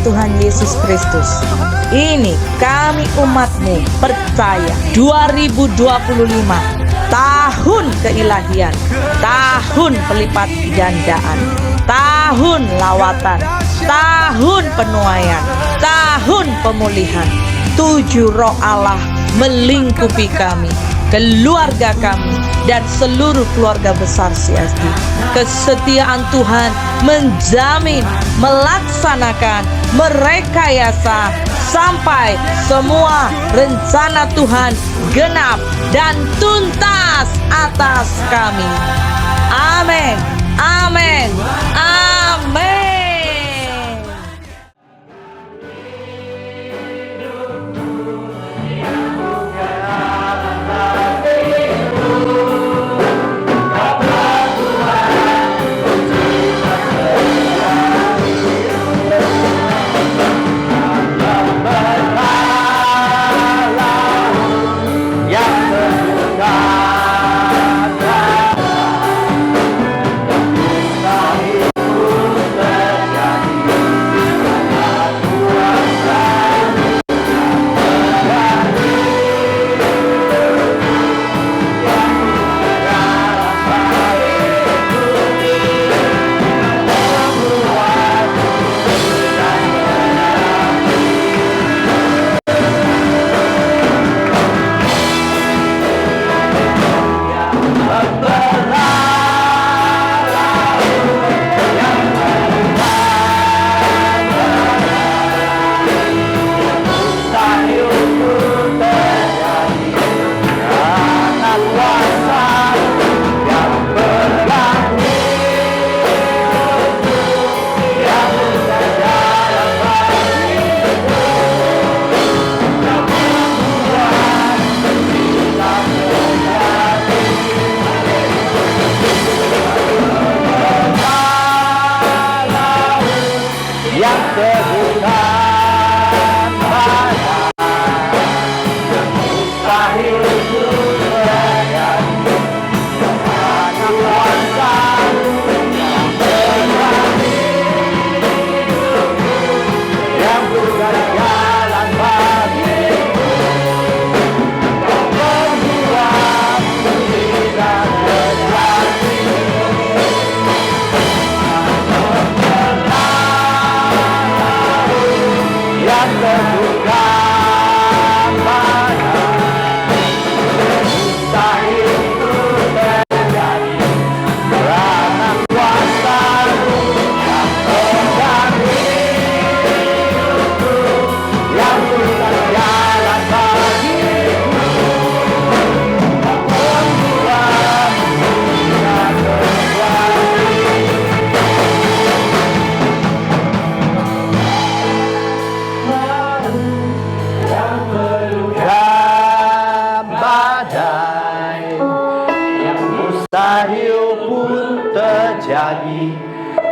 Tuhan Yesus Kristus. Ini kami umat-Mu percaya 2025 tahun keilahian, tahun pelipat gandaan, tahun lawatan, tahun penuaian, tahun pemulihan. 7 Roh Allah melingkupi kami, keluarga kami, dan seluruh keluarga besar CSD. Kesetiaan Tuhan menjamin, melaksanakan, merekayasa sampai semua rencana Tuhan genap dan tuntas atas kami. Amin, amin, amin.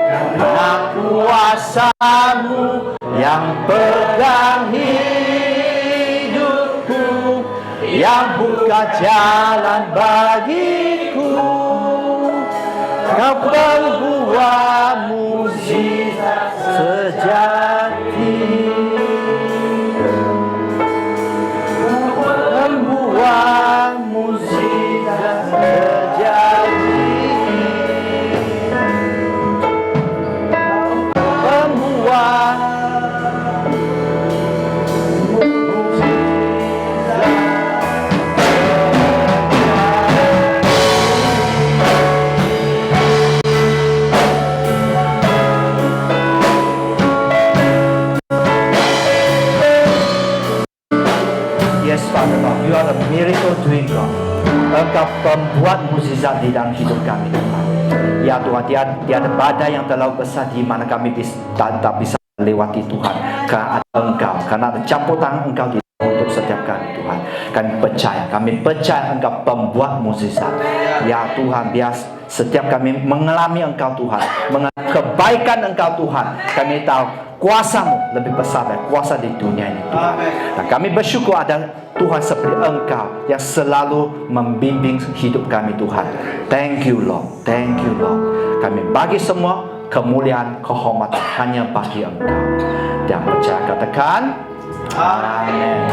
Karena kuasa-Mu yang pegang hidupku, yang buka jalan bagiku. Kau pembuat mukjizat sejati, pembuat mukjizat sejati. Yes, Father God, You are a miracle doing God. Engkau pembuat mukjizat di dalam hidup kami, Tuhan. Ya Tuhan, tiada badai yang terlalu besar di mana kami tak bisa lewati, Tuhan. Karena ada Engkau, karena ada campur tangan Engkau untuk setiap kami, Tuhan. Kami percaya Engkau pembuat mukjizat. Ya Tuhan, biar setiap kami mengalami Engkau, Tuhan, mengalami kebaikan Engkau, Tuhan. Kami tahu kuasa-Mu lebih besar dari kuasa di dunia ini, Tuhan. Dan kami bersyukur ada Tuhan seperti Engkau yang selalu membimbing hidup kami, Tuhan. Thank you, Lord. Thank you, Lord. Kami bagi semua kemuliaan, kehormatan hanya bagi Engkau. Dan percaya katakan, Amin.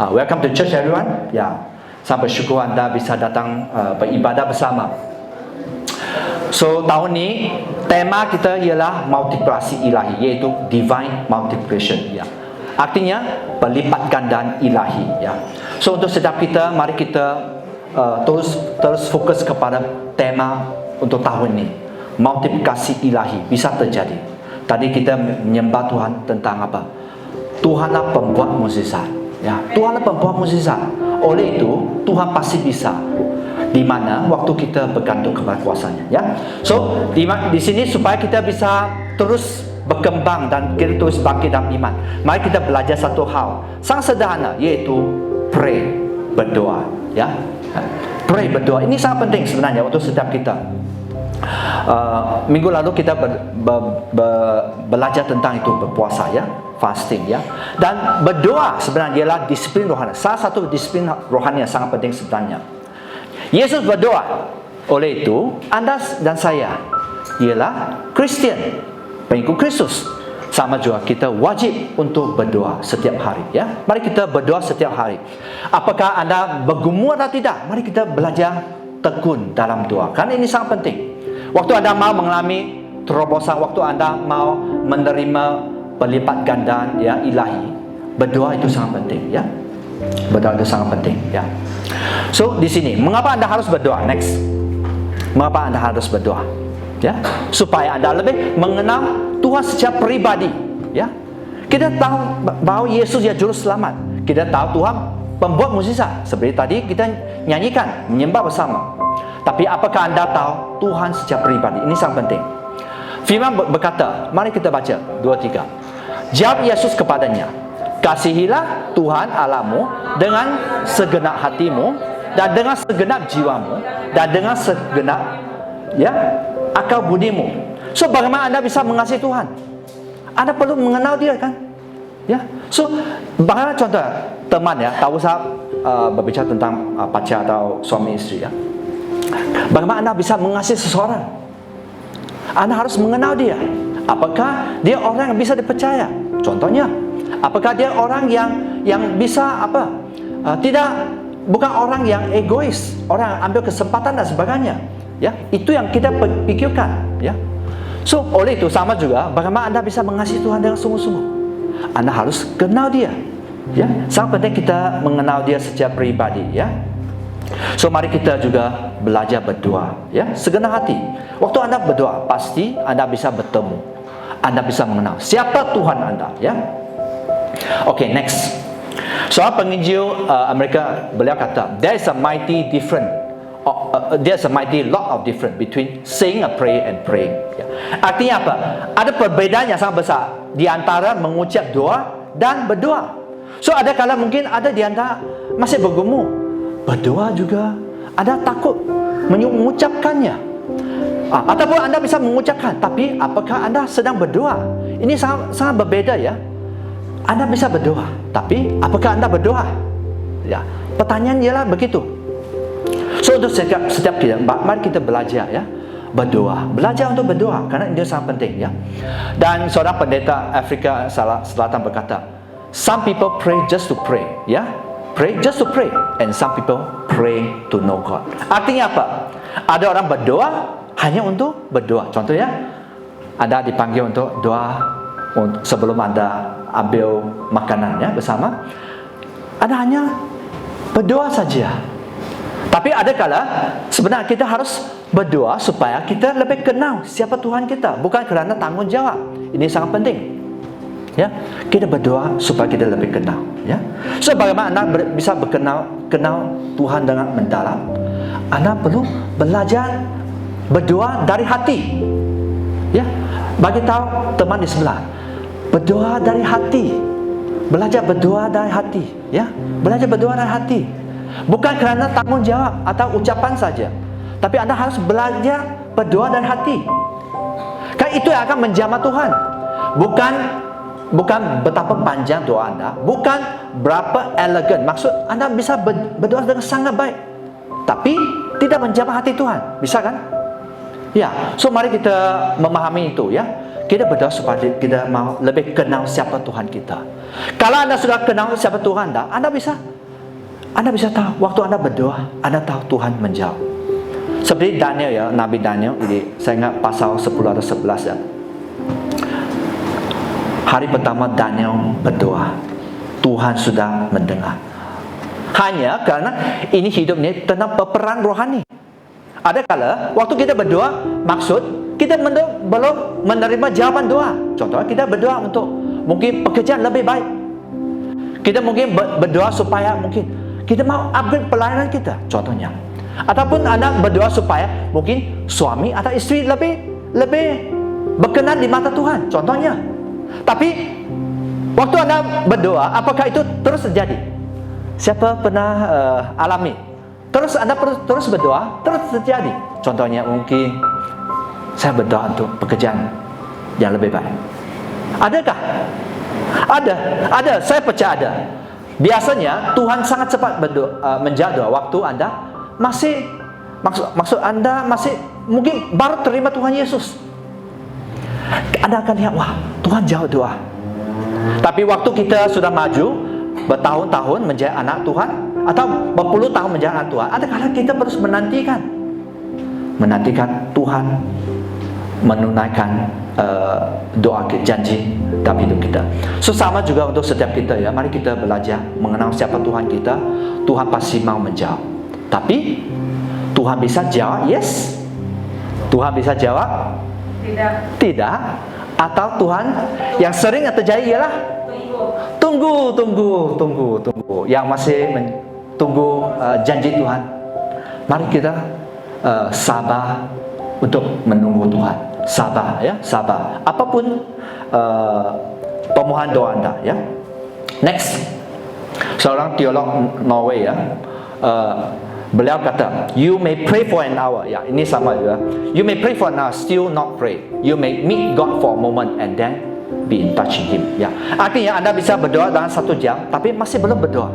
Welcome to church everyone. Ya, saya bersyukur anda bisa datang beribadah bersama. So tahun ni tema kita ialah multiplikasi ilahi, iaitu divine multiplication. Ya, artinya berlipat gandaan ilahi. Ya, so untuk setiap kita, mari kita terus fokus kepada tema untuk tahun ni. Multiplikasi ilahi bisa terjadi. Tadi kita menyembah Tuhan tentang apa? Tuhanlah pembuat mukjizat. Ya, Tuhanlah pembuat mukjizat. Oleh itu, Tuhan pasti bisa. Di mana waktu kita bergantung kepada kuasanya. Ya, so di sini supaya kita bisa terus berkembang dan kita terus bangkit dalam iman. Mari kita belajar satu hal sangat sederhana, iaitu pray, berdoa. Ya, pray, berdoa. Ini sangat penting sebenarnya untuk setiap kita. Minggu lalu kita belajar tentang itu, berpuasa, ya, fasting, ya, dan berdoa sebenarnya ialah disiplin rohani. Salah satu disiplin rohani yang sangat penting sebenarnya. Yesus berdoa. Oleh itu anda dan saya ialah Kristian, pengikut Kristus. Sama juga kita wajib untuk berdoa setiap hari, ya. Mari kita berdoa setiap hari. Apakah anda bergumul atau tidak? Mari kita belajar tekun dalam doa, karena ini sangat penting. Waktu anda mau mengalami terobosan, waktu anda mau menerima berlipat gandaan, ya, ilahi, berdoa itu sangat penting, ya. Berdoa itu sangat penting, ya. So di sini, mengapa anda harus berdoa? Next, mengapa anda harus berdoa? Ya, supaya anda lebih mengenal Tuhan secara pribadi. Ya, kita tahu bahawa Yesus ya juru selamat. Kita tahu Tuhan pembuat mukjizat. Seperti tadi kita nyanyikan, menyembah bersama. Tapi apakah anda tahu Tuhan secara pribadi? Ini sangat penting. Firman berkata, mari kita baca 2-3. Jawab Yesus kepadanya, kasihilah Tuhan Allahmu dengan segenap hatimu, dan dengan segenap jiwamu, dan dengan segenap, ya, akal budimu. So bagaimana anda bisa mengasihi Tuhan? Anda perlu mengenal dia, kan? Ya. So bagaimana contoh teman, ya, tak usah berbicara tentang pacar atau suami istri, ya. Bagaimana anda bisa mengasihi seseorang? Anda harus mengenal dia. Apakah dia orang yang bisa dipercaya? Contohnya, apakah dia orang yang bisa apa? Bukan orang yang egois, orang yang ambil kesempatan dan sebagainya. Ya, itu yang kita pikirkan. Ya. So oleh itu sama juga, bagaimana anda bisa mengasihi Tuhan dengan sungguh-sungguh? Anda harus kenal dia. Ya, sangat penting kita mengenal dia secara pribadi. Ya. So mari kita juga belajar berdoa, ya, segenap hati. Waktu anda berdoa, pasti anda bisa bertemu, anda bisa mengenal siapa Tuhan anda, ya. Okay, next. Soal penginjil Amerika, beliau kata, there's a mighty lot of difference between saying a prayer and praying. Ya. Artinya apa? Ada perbedaan yang sangat besar di antara mengucap doa dan berdoa. So ada kala mungkin ada di antara masih bergumul, berdoa juga, anda takut mengucapkannya. Ataupun anda bisa mengucapkan, tapi apakah anda sedang berdoa? Ini sangat berbeda, ya. Anda bisa berdoa, tapi apakah anda berdoa? Ya, pertanyaan ialah begitu. So untuk setiap kita, mari kita belajar, ya, berdoa, belajar untuk berdoa, karena ini sangat penting, ya. Dan seorang pendeta Afrika Selatan berkata, some people pray just to pray, ya. Pray just to pray, and some people pray to know God. Artinya apa? Ada orang berdoa hanya untuk berdoa. Contohnya, anda dipanggil untuk doa sebelum anda ambil makanannya bersama. Anda hanya berdoa saja. Tapi ada kala sebenarnya kita harus berdoa supaya kita lebih kenal siapa Tuhan kita, bukan kerana tanggung jawab. Ini sangat penting. Ya, kita berdoa supaya kita lebih kenal, ya. So bagaimana anda bisa kenal Tuhan dengan mendalam? Anda perlu belajar berdoa dari hati, ya. Bagi tahu teman di sebelah, berdoa dari hati, belajar berdoa dari hati, ya. Belajar berdoa dari hati, bukan kerana tanggung jawab atau ucapan saja, tapi anda harus belajar berdoa dari hati. Kan itu yang akan menjamah Tuhan, bukan betapa panjang doa anda, bukan berapa elegan. Maksud anda bisa berdoa dengan sangat baik, tapi tidak menjamah hati Tuhan. Bisa kan? Ya, so mari kita memahami itu ya. Kita berdoa supaya kita mau lebih kenal siapa Tuhan kita. Kalau Anda sudah kenal siapa Tuhan dah, Anda bisa tahu waktu Anda berdoa, Anda tahu Tuhan menjawab. Seperti Daniel ya, Nabi Daniel ini, saya ingat pasal 10 atau 11 ya. Hari pertama Daniel berdoa, Tuhan sudah mendengar. Hanya karena ini hidup ini tentang peperangan rohani. Ada kala waktu kita berdoa, maksud kita belum menerima jawaban doa. Contohnya kita berdoa untuk mungkin pekerjaan lebih baik. Kita mungkin berdoa supaya mungkin kita mau upgrade pelayanan kita, contohnya. Ataupun Anda berdoa supaya mungkin suami atau istri lebih berkenan di mata Tuhan, contohnya. Tapi waktu Anda berdoa, apakah itu terus terjadi? Siapa pernah alami? Terus Anda terus berdoa, terus terjadi. Contohnya mungkin saya berdoa untuk pekerjaan yang lebih baik. Adakah? Ada. Saya percaya ada. Biasanya Tuhan sangat cepat menjawab doa waktu Anda masih maksud Anda masih mungkin baru terima Tuhan Yesus. Anda akan lihat, wah, Tuhan jawab doa. Tapi waktu kita sudah maju bertahun-tahun menjadi anak Tuhan atau berpuluh tahun menjadi anak Tuhan, ada kala kita terus menantikan Tuhan menunaikan doa janji dalam hidup kita. So sama juga untuk setiap kita ya. Mari kita belajar mengenal siapa Tuhan kita. Tuhan pasti mau menjawab. Tapi Tuhan bisa jawab yes? Tuhan bisa jawab tidak? Atau Tuhan yang sering terjadi ialah tunggu. Yang masih tunggu janji Tuhan. Mari kita sabar untuk menunggu Tuhan. Sabar ya, sabar. Apapun permohonan doa Anda ya. Next, seorang teolog Norway ya, beliau kata, you may pray for an hour. Ya, ini sama juga. You may pray for an hour, still not pray. You may meet God for a moment and then be in touch with Him. Ya, artinya Anda bisa berdoa dalam 1 jam, tapi masih belum berdoa.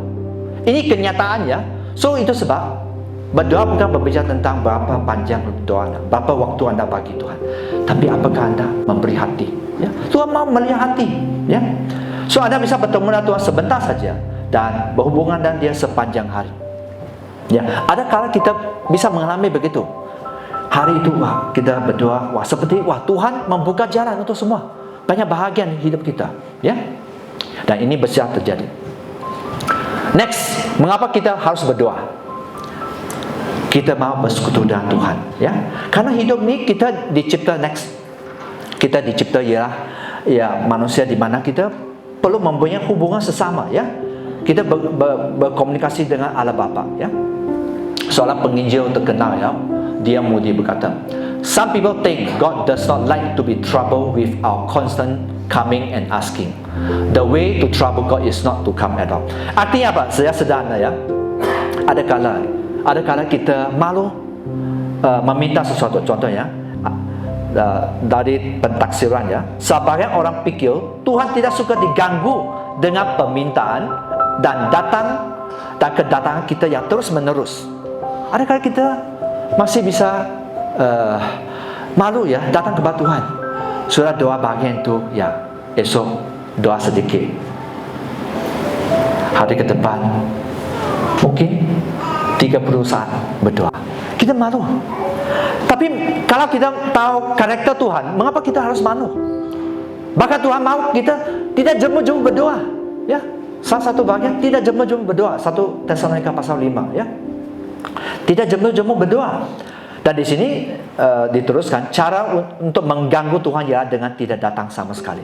Ini kenyataan ya. So itu sebab berdoa bukan berbicara tentang berapa panjang doa Anda, berapa waktu Anda bagi Tuhan, tapi apakah Anda memberi hati. Ya, Tuhan mau melihat hati. Ya, so Anda bisa bertemu dengan Tuhan sebentar saja dan berhubungan dengan Dia sepanjang hari. Ya, ada kala kita bisa mengalami begitu. Hari itu wah kita berdoa, wah seperti wah Tuhan membuka jalan untuk semua, banyak bahagian hidup kita. Ya, dan ini bisa terjadi. Next, mengapa kita harus berdoa? Kita mau bersekutu dengan Tuhan, ya. Karena hidup ini kita dicipta kita dicipta ialah ya manusia di mana kita perlu mempunyai hubungan sesama, ya. Kita berkomunikasi dengan Allah Bapa, ya. Seorang penginjil terkenal ya, dia Moody berkata, some people think God does not like to be troubled with our constant coming and asking. The way to trouble God is not to come at all. Artinya apa? Saya sederhana ya. Ada kala kita malu meminta sesuatu. Contohnya dari pentaksiran ya, sebagian orang pikir Tuhan tidak suka diganggu dengan permintaan dan kedatangan kita yang terus menerus. Ada kala kita masih bisa malu ya datang kepada Tuhan. Sudah doa bagian itu ya, esok doa sedikit, hari ke depan mungkin 30 saat berdoa. Kita malu. Tapi kalau kita tahu karakter Tuhan, mengapa kita harus malu? Bahkan Tuhan mau kita tidak jemu-jemu berdoa, ya. Salah satu bagian tidak jemu-jemu berdoa, 1 Tesalonika pasal 5 ya. Tidak jemu-jemu berdoa. Dan di sini diteruskan cara untuk mengganggu Tuhan ya dengan tidak datang sama sekali.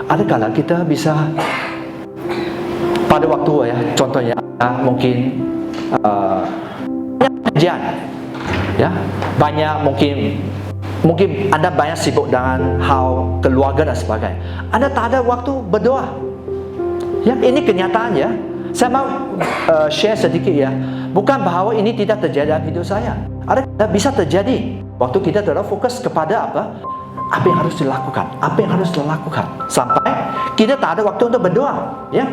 Ada kala kita bisa pada waktu ya, contohnya mungkin banyak pengajian, ya, banyak mungkin Anda banyak sibuk dengan hal keluarga dan sebagainya. Anda tak ada waktu berdoa. Ya, ini kenyataan ya. Saya mau share sedikit ya. Bukan bahawa ini tidak terjadi dalam hidup saya. Ada bisa terjadi waktu kita terlalu fokus kepada apa yang harus dilakukan, sampai kita tak ada waktu untuk berdoa, ya.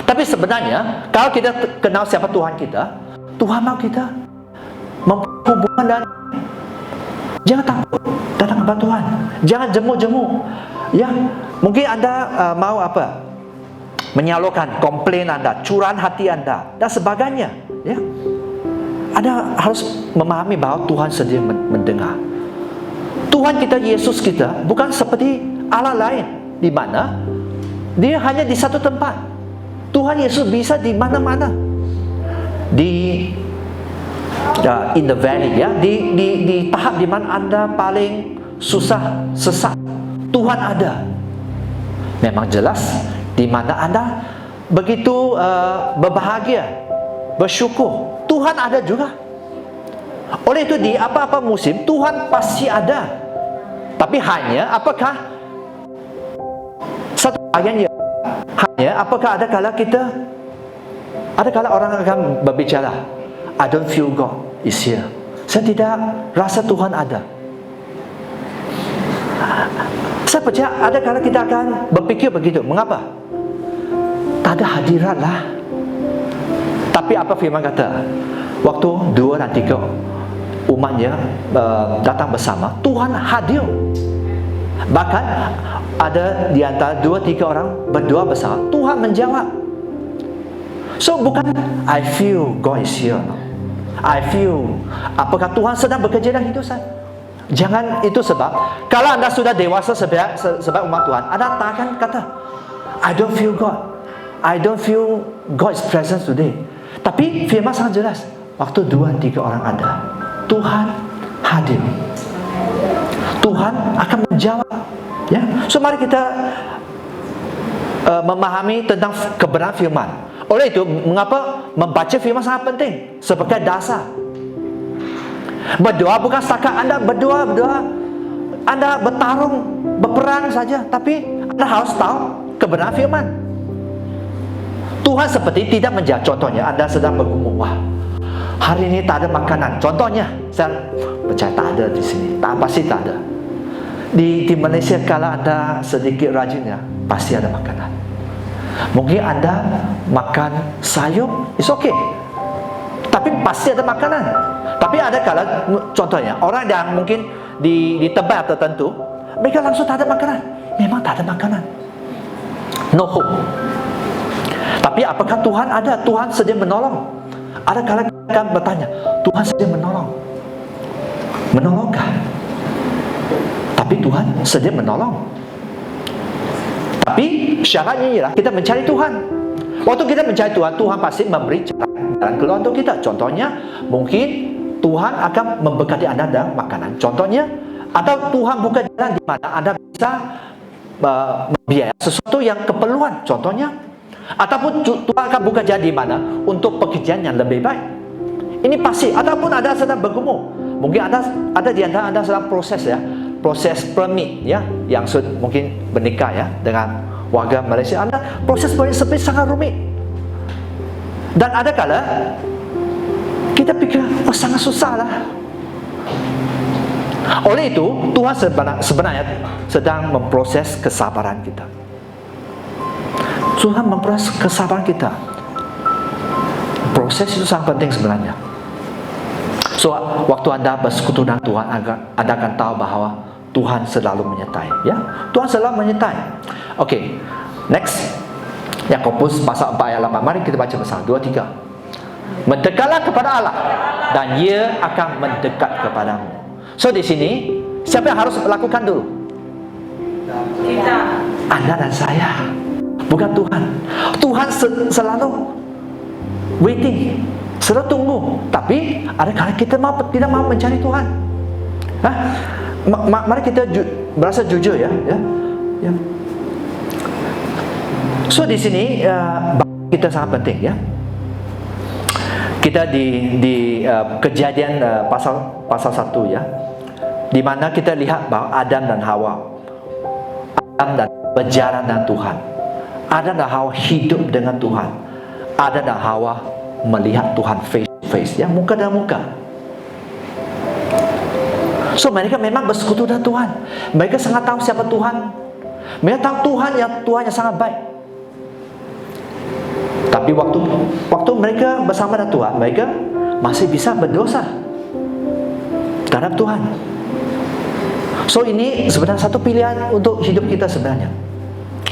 Tapi sebenarnya kalau kita kenal siapa Tuhan kita, Tuhan mau kita hubungan dan jangan takut datang kepada Tuhan. Jangan jemu-jemu. Ya, mungkin Anda mau apa? Menyalurkan komplain Anda, curahan hati Anda dan sebagainya. Ya, Anda harus memahami bahwa Tuhan sedia mendengar. Tuhan kita, Yesus kita bukan seperti Allah lain di mana Dia hanya di satu tempat. Tuhan Yesus bisa di mana-mana. In the valley, ya, di tahap di mana Anda paling susah, sesat, Tuhan ada. Memang jelas di mana Anda begitu berbahagia, bersyukur, Tuhan ada juga. Oleh itu di apa-apa musim Tuhan pasti ada. Tapi hanya apakah satu bagian ya, hanya apakah ada kala orang akan berbicara, I don't feel God is here. Saya tidak rasa Tuhan ada. Saya percaya ada kala kita akan berfikir begitu. Mengapa? Tak ada hadirat lah. Tapi apa firman kata? Waktu 2 dan 3 umatnya datang bersama, Tuhan hadir. Bahkan ada di antara 2-3 orang berdoa bersama, Tuhan menjawab. So bukan I feel God is here, no. I feel apakah Tuhan sedang bekerja dalam hidup saya. Jangan itu sebab kalau Anda sudah dewasa sebagai umat Tuhan, Anda takkan kata I don't feel God, I don't feel God's presence today. Tapi firman sangat jelas, waktu 2-3 orang ada, Tuhan hadir. Tuhan akan menjawab. Ya, so mari kita memahami tentang kebenaran firman. Oleh itu, mengapa membaca firman sangat penting sebagai dasar. Berdoa bukan setakat Anda berdoa, Anda bertarung, berperang saja, tapi Anda harus tahu kebenaran firman. Tuhan seperti tidak menjawab. Contohnya, Anda sedang bergumul, wah, hari ini tak ada makanan. Contohnya, saya percaya tak ada di sini, pasti tak ada. Di Malaysia kalau Anda sedikit rajin, ya, pasti ada makanan. Mungkin Anda makan sayur, it's okay, tapi pasti ada makanan. Tapi ada kala, contohnya orang yang mungkin di tempat tertentu, mereka langsung tak ada makanan. Memang tak ada makanan, no hope. Tapi apakah Tuhan ada? Tuhan sedia menolong. Ada kala kita akan bertanya, Tuhan sedia menolong, menolongkah? Tapi Tuhan sedia menolong. Tapi syaratnya ialah kita mencari Tuhan. Waktu kita mencari Tuhan, Tuhan pasti memberi jalan keluar untuk kita. Contohnya, mungkin Tuhan akan memberkati Anda dengan makanan. Contohnya, atau Tuhan buka jalan di mana Anda bisa membiayai sesuatu yang keperluan. Contohnya, ataupun Tuhan akan buka jalan di mana untuk pekerjaan yang lebih baik. Ini pasti. Ataupun Anda sedang bergumul. Mungkin ada di antara Anda sedang proses, ya, proses permit, ya, yang mungkin bernikah, ya, dengan warga Malaysia. Anda proses permit seperti sangat rumit. Dan ada kala kita pikir, oh, sangat susah lah. Oleh itu, Tuhan sebenarnya sedang memproses kesabaran kita. Tuhan memproses kesabaran kita. Proses itu sangat penting sebenarnya. So, waktu Anda bersekutu dengan Tuhan, Anda akan tahu bahwa Tuhan selalu menyertai, ya. Tuhan selalu menyertai. Okay, next. Yakobus pasal 4 ayat 8. Mari kita baca bersama. 2, 3. Mendekatlah kepada Allah dan Ia akan mendekat kepadamu. So di sini siapa yang harus melakukan dulu? Kita. Anda dan saya, bukan Tuhan. Tuhan selalu waiting, selalu tunggu. Tapi ada kala kita tidak mau mencari Tuhan. Mari kita berasa jujur, ya. So di sini kita sangat penting, ya. Kita di Kejadian pasal 1, ya, di mana kita lihat bahwa Adam dan Hawa berjalan dengan Tuhan. Adam dan Hawa hidup dengan Tuhan. Adam dan Hawa melihat Tuhan face to face, ya, muka dan muka. So mereka memang bersekutu dengan Tuhan. Mereka sangat tahu siapa Tuhan. Mereka tahu Tuhan yang sangat baik. Tapi waktu mereka bersama dengan Tuhan, mereka masih bisa berdosa. terhadap Tuhan. So ini sebenarnya satu pilihan untuk hidup kita sebenarnya.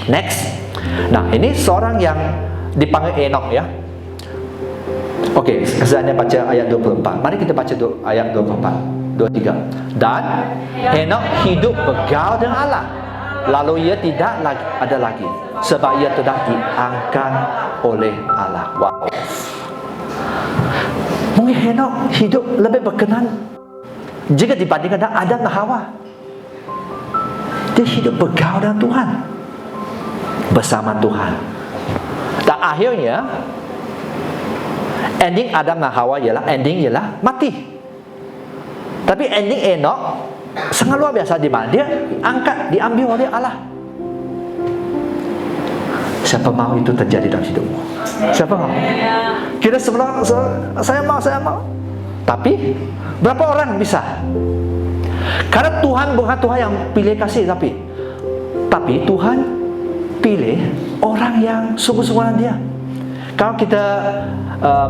Next. Nah, ini seorang yang dipanggil Enok ya. Oke, saya baca ayat 24. Mari kita baca ayat 24, 23. Dan Enok hidup bergaul dengan Allah, lalu ia tidak ada lagi, sebab ia telah diangkat oleh Allah. Wow. Mungkin Enok hidup lebih berkenan jika dibandingkan dengan Adam dan Hawa. Dia hidup bergaul dengan Tuhan, bersama Tuhan. Dan akhirnya ending Adam dan Hawa ialah mati. Tapi ending Enok sangat luar biasa, di mana dia diambil oleh Allah. Siapa mau itu terjadi dalam hidupmu? Siapa mau? Kita sebelum saya mau. Tapi berapa orang bisa? Karena Tuhan bukan Tuhan yang pilih kasih, tapi Tuhan pilih orang yang sungguh-sungguh dengan Dia. Kalau kita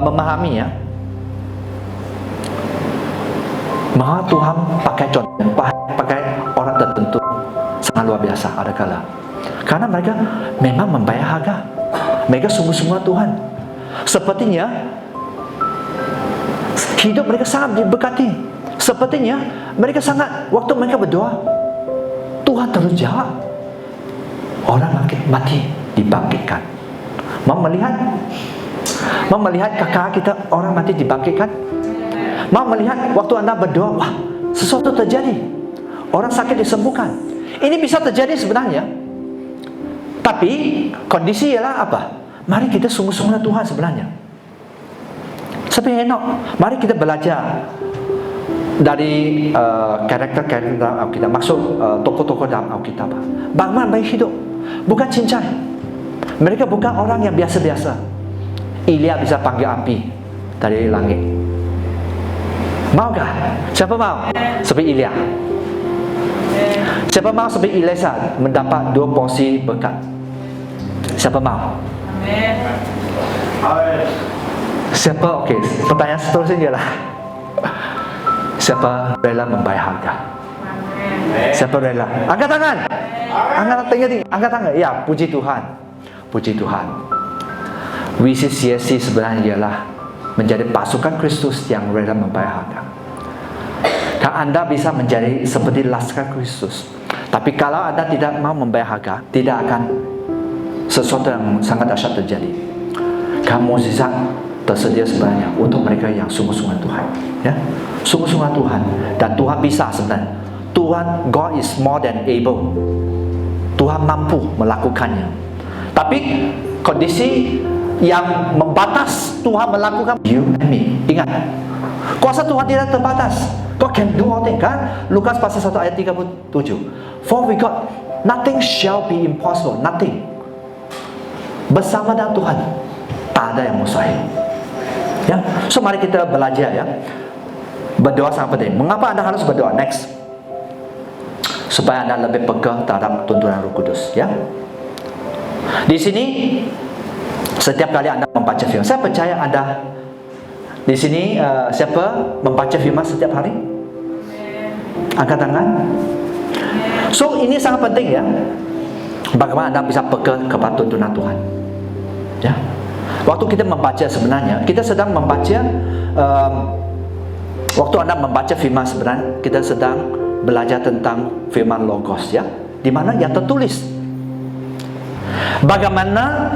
memahami ya, maka Tuhan pakai contoh, pakai orang tertentu sangat luar biasa ada kala. Karena mereka memang membayar harga. Mereka sungguh-sungguh Tuhan. Sepertinya hidup mereka sangat diberkati. Sepertinya mereka sangat, waktu mereka berdoa, Tuhan terus jawab. Orang mati dibangkitkan. Mau melihat kakak kita orang mati dibangkitkan? Mau melihat waktu Anda berdoa, wah, sesuatu terjadi, orang sakit disembuhkan. Ini bisa terjadi sebenarnya. Tapi kondisi ialah apa? Mari kita sungguh-sungguh Tuhan sebenarnya. Seperti Enok, mari kita belajar dari karakter-karakter dalam Alkitab, maksud tokoh-tokoh dalam Alkitab. Bagaimana baik hidup, bukan cincai. Mereka bukan orang yang biasa-biasa. Ilya bisa panggil api dari langit. Maukah? Siapa mau seperti Ilya? Siapa mau seperti Elisa mendapat 2 porsi berkat? Siapa mau? Siapa? Okey, pertanyaan seterusnya ialah siapa rela membayar harga? Siapa rela? Angkat tangan. Angkat tangan. Ya, puji Tuhan. Puji Tuhan. Visi CSC sebenarnya ialah menjadi pasukan Kristus yang rela membayar harga. Kalau Anda bisa menjadi seperti laskar Kristus, tapi kalau Anda tidak mau membayar harga, tidak akan sesuatu yang sangat dahsyat terjadi. Kamu mukjizat tersedia sebenarnya untuk mereka yang sungguh-sungguh Tuhan, ya, sungguh-sungguh Tuhan, dan Tuhan bisa sebenarnya. Tuhan, God is more than able. Tuhan mampu melakukannya. Tapi kondisi yang membatas Tuhan melakukan you and me. Ingat, kuasa Tuhan tidak terbatas. God can do all things, kan? Lukas pasal 1 ayat 37. For with God nothing shall be impossible. Nothing. Bersama dengan Tuhan tak ada yang mustahil. Ya, so mari kita belajar ya. Berdoa sangat penting. Mengapa Anda harus berdoa? Next, supaya Anda lebih pegang terhadap tuntunan Roh Kudus. Ya. Di sini setiap kali Anda membaca firman, saya percaya Anda di sini siapa membaca firman setiap hari? Angkat tangan. So ini sangat penting ya. Bagaimana Anda bisa pegang kepada tuntunan Tuhan? Ya. Waktu kita membaca sebenarnya, kita sedang membaca. Waktu Anda membaca firman sebenarnya, kita sedang belajar tentang firman Logos ya, di mana yang tertulis. Bagaimana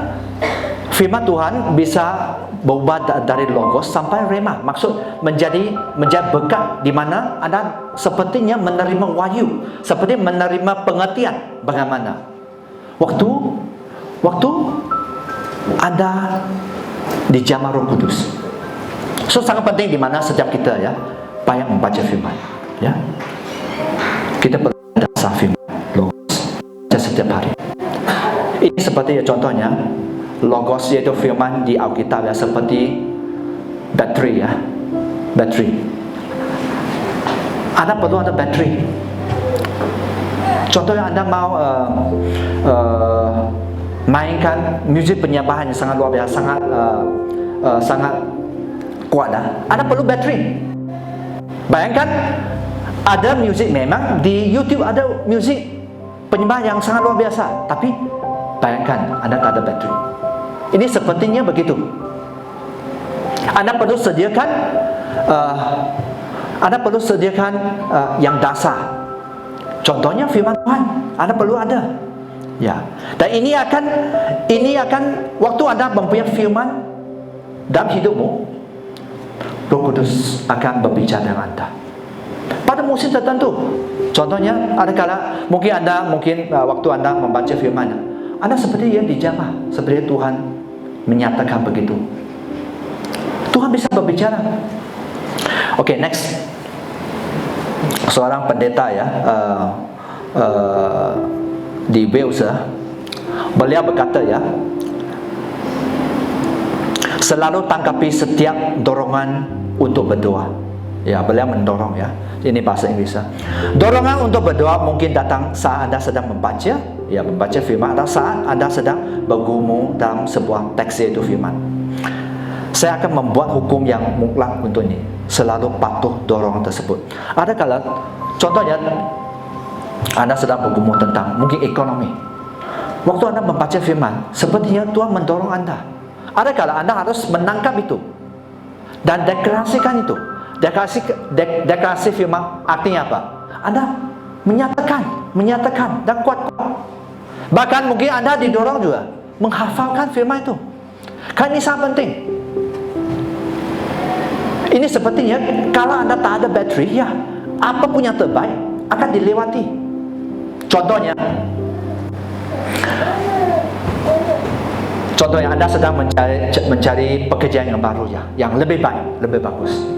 firman Tuhan bisa berubah dari Logos sampai Rema, maksud menjadi berkat, di mana Anda sepertinya menerima wahyu, seperti menerima pengertian. Bagaimana waktu Anda dijamah Roh Kudus. So sangat penting di mana setiap kita ya banyak membaca firman ya. Kita belajar dasar firman Logos setiap hari. Ini seperti contohnya Logos yaitu firman di Alkitab ya, seperti bateri ya, bateri. Anda perlu ada bateri. Contohnya Anda mau mainkan musik penyembahan yang sangat luar biasa, sangat kuat dah. Anda perlu bateri. Bayangkan Ada muzik, memang di YouTube ada muzik penyembah yang sangat luar biasa, tapi bayangkan Anda tak ada bateri. Ini sepertinya begitu. Anda perlu sediakan yang dasar. Contohnya firman Tuhan, Anda perlu ada. Ya. Dan ini akan waktu Anda mempunyai firman dalam hidupmu, Roh Kudus akan berbicara dengan Anda pada musim tertentu. Contohnya, adakala mungkin waktu Anda membaca firman, Anda seperti yang dijamah, seperti Tuhan menyatakan begitu. Tuhan bisa berbicara. Okay, next. Seorang pendeta ya, di Wales, beliau berkata ya, selalu tanggapi setiap dorongan untuk berdoa. Ya, beliau mendorong ya. Ini bahasa Inggris. Dorongan untuk berdoa mungkin datang saat Anda sedang membaca firman, atau saat Anda sedang bergumul dalam sebuah teks yaitu firman. Saya akan membuat hukum yang mutlak untuk ini. Selalu patuh dorongan tersebut. Ada kala, contohnya, Anda sedang bergumul tentang mungkin ekonomi. Waktu Anda membaca firman, sepertinya Tuhan mendorong Anda. Ada kala Anda harus menangkap itu dan deklarasikan itu. Deklarasi firman artinya apa? Anda menyatakan dan kuat-kuat. Bahkan mungkin Anda didorong juga menghafalkan firman itu. Kan ini sangat penting. Ini sepertinya kalau Anda tak ada bateri, ya apapun yang terbaik akan dilewati. Contohnya Anda sedang mencari pekerjaan yang baru ya, yang lebih baik, lebih bagus.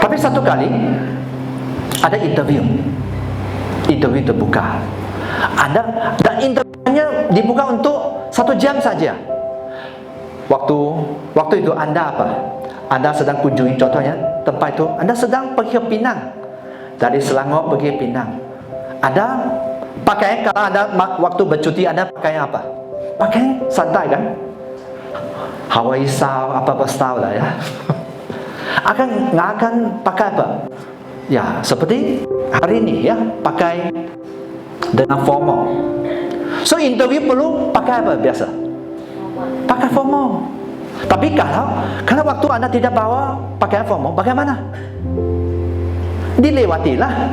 Tapi satu kali ada interview terbuka. Dan interviewnya dibuka untuk 1 jam saja. Waktu itu Anda apa? Anda sedang kunjungi, contohnya tempat itu, Anda sedang pergi ke Penang. Dari Selangor pergi ke Penang. Anda pakai, kalau Anda waktu bercuti, Anda pakai apa? Pakai santai kan? Hawaii style, apa-apa style lah ya. Nggak akan pakai apa? Ya, seperti hari ini ya, pakai dengan formal. So interview perlu pakai apa biasa? Pakai formal. Tapi kalau waktu Anda tidak bawa pakaian formal, bagaimana? Dilewatilah.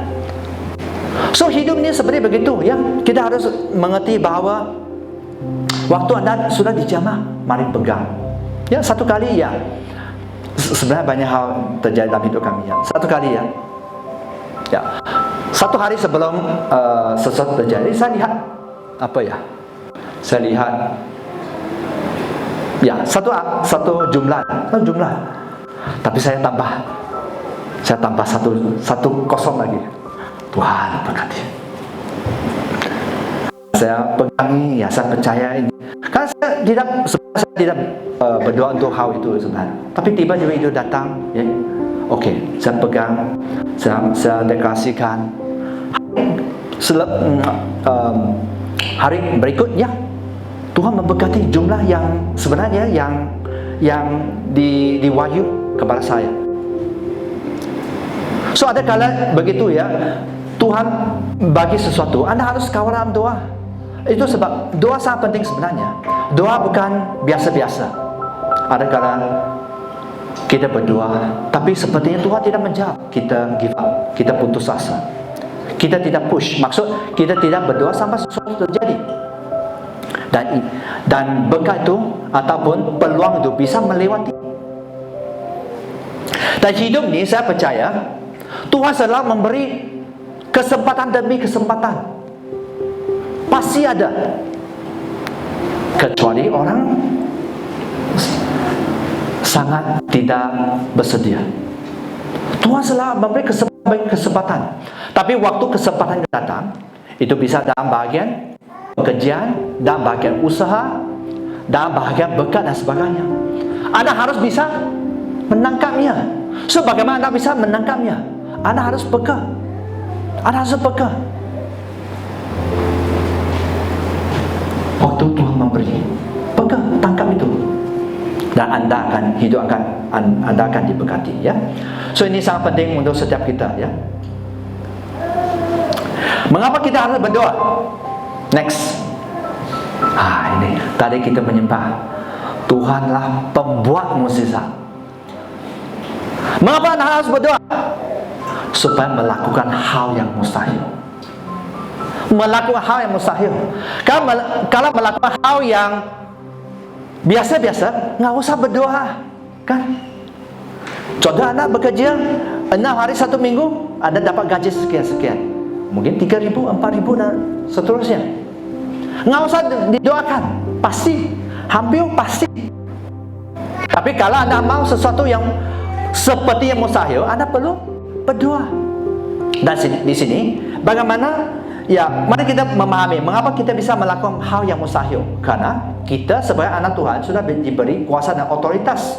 So hidup ini seperti begitu ya. Kita harus mengerti bahwa waktu Anda sudah dijamah, mari pegang. Ya, satu kali ya. Sebenarnya banyak hal terjadi dalam hidup kami ya. Satu kali ya. Ya. Satu hari sebelum sesuatu terjadi, saya lihat apa ya? Saya lihat ya satu jumlah. Tapi saya tambah satu kosong lagi. Tuhan berkati. Saya pegangi ya, saya percaya ini. Karena saya tidak berdoa untuk hal itu sebenarnya. Tapi tiba-tiba itu datang, ya. Okey, saya pegang, saya deklarasikan. Hari berikutnya Tuhan memberkati jumlah yang sebenarnya yang diwahyu kepada saya. So ada kala begitu ya, Tuhan bagi sesuatu, Anda harus kawal dalam doa. Itu sebab doa sangat penting sebenarnya. Doa bukan biasa-biasa. Ada kala kita berdoa, tapi sepertinya Tuhan tidak menjawab. Kita give up, kita putus asa. Kita tidak push, maksud kita tidak berdoa sampai sesuatu terjadi. Dan berkat itu ataupun peluang itu bisa melewati. Dan hidup ini saya percaya Tuhan selalu memberi kesempatan demi kesempatan. Pasti ada. Kecuali orang sangat tidak bersedia. Tuhan selalu memberi kesempatan. Tapi waktu kesempatan datang, itu bisa dalam bahagian pekerjaan, dalam bahagian usaha, dalam bahagian berkat dan sebagainya. Anda harus bisa menangkapnya. So bagaimana Anda bisa menangkapnya? Anda harus peka. Waktu Tuhan memberi, peka, tangkap itu. dan Anda akan diberkati, ya. So ini sangat penting untuk setiap kita, ya. Mengapa kita harus berdoa? Next. Ini tadi kita menyembah Tuhanlah pembuat mukjizat. Mengapa Anda harus berdoa? Supaya melakukan hal yang mustahil. Melakukan hal yang mustahil. Kalau melakukan hal yang biasa-biasa, nggak usah berdoa, kan? Contoh Anda bekerja 6 hari 1 minggu, Anda dapat gaji sekian-sekian, mungkin 3.000, 4.000 dan seterusnya. Nggak usah didoakan, pasti, hampir pasti. Tapi kalau Anda mau sesuatu yang seperti yang mustahil, Anda perlu berdoa. Dan di sini, bagaimana? Ya, mari kita memahami mengapa kita bisa melakukan hal yang mustahil. Karena kita sebagai anak Tuhan sudah diberi kuasa dan otoritas.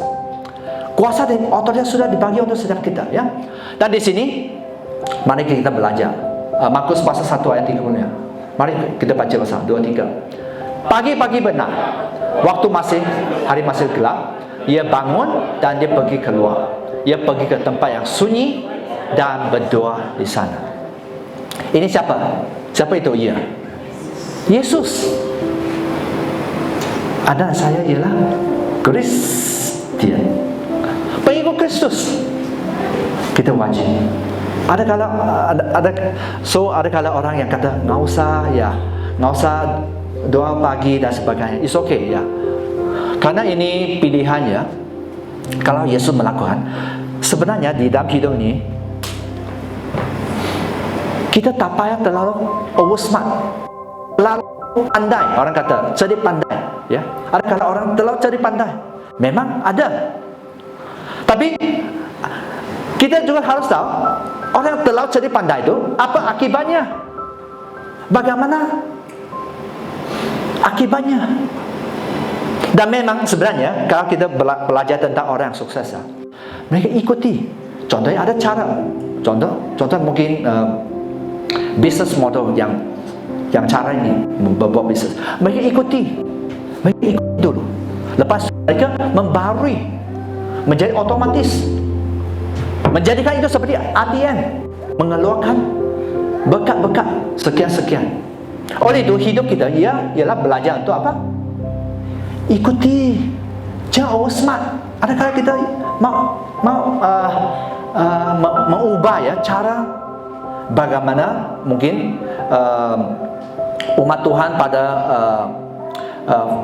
Kuasa dan otoritas sudah dibagi untuk setiap kita, ya. Dan di sini, mari kita belajar. Markus pasal 1 ayat 30-nya. Mari kita baca bersama 2-3. Pagi-pagi benar, waktu hari masih gelap, ia bangun dan dia pergi keluar. Ia pergi ke tempat yang sunyi dan berdoa di sana. Ini siapa? Siapa itu ia? Yesus. Anda dan saya ialah Kristian, pengikut Kristus. Kita wajib. Ada kalau orang yang kata nggak usah doa pagi dan sebagainya. It's okay, ya. Karena ini pilihannya. Kalau Yesus melakukan, sebenarnya di dalam hidup ini kita tak payah terlalu over smart, terlalu pandai. Orang kata cerdik pandai, ya. Ada kalau orang terlalu cerdik pandai, memang ada. Tapi kita juga harus tahu orang yang terlalu cerdik pandai itu apa akibatnya? Bagaimana akibatnya? Dan memang sebenarnya kalau kita belajar tentang orang yang sukses, mereka ikuti. Contohnya ada cara. Contoh mungkin business model yang cara ini berbuat bisnis. Mereka ikuti dulu. Lepas mereka membarui menjadi otomatis, menjadikan itu seperti ATM, mengeluarkan berkat-berkat sekian-sekian. Oleh itu hidup kita ialah belajar untuk apa? Ikuti, jangan over smart. Ada kala kita mengubah, ya, cara bagaimana mungkin umat Tuhan pada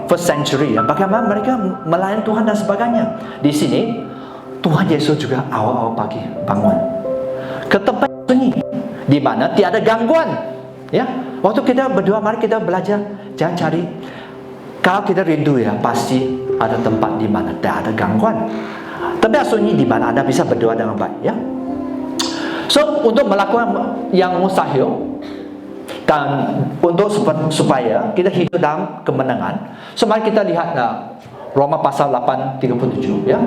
first century, ya, bagaimana mereka melayani Tuhan dan sebagainya. Di sini Tuhan Yesus juga awal-awal pagi bangun ke tempat sunyi, di mana tiada gangguan, ya. Waktu kita berdoa, mari kita belajar jangan cari. Kalau kita rindu, ya, pasti ada tempat di mana tidak ada gangguan, tempat sunyi di mana Anda bisa berdoa dengan baik, ya. So, untuk melakukan yang mustahil dan untuk supaya kita hidup dalam kemenangan, so mari kita lihat Roma pasal 8:37, ya.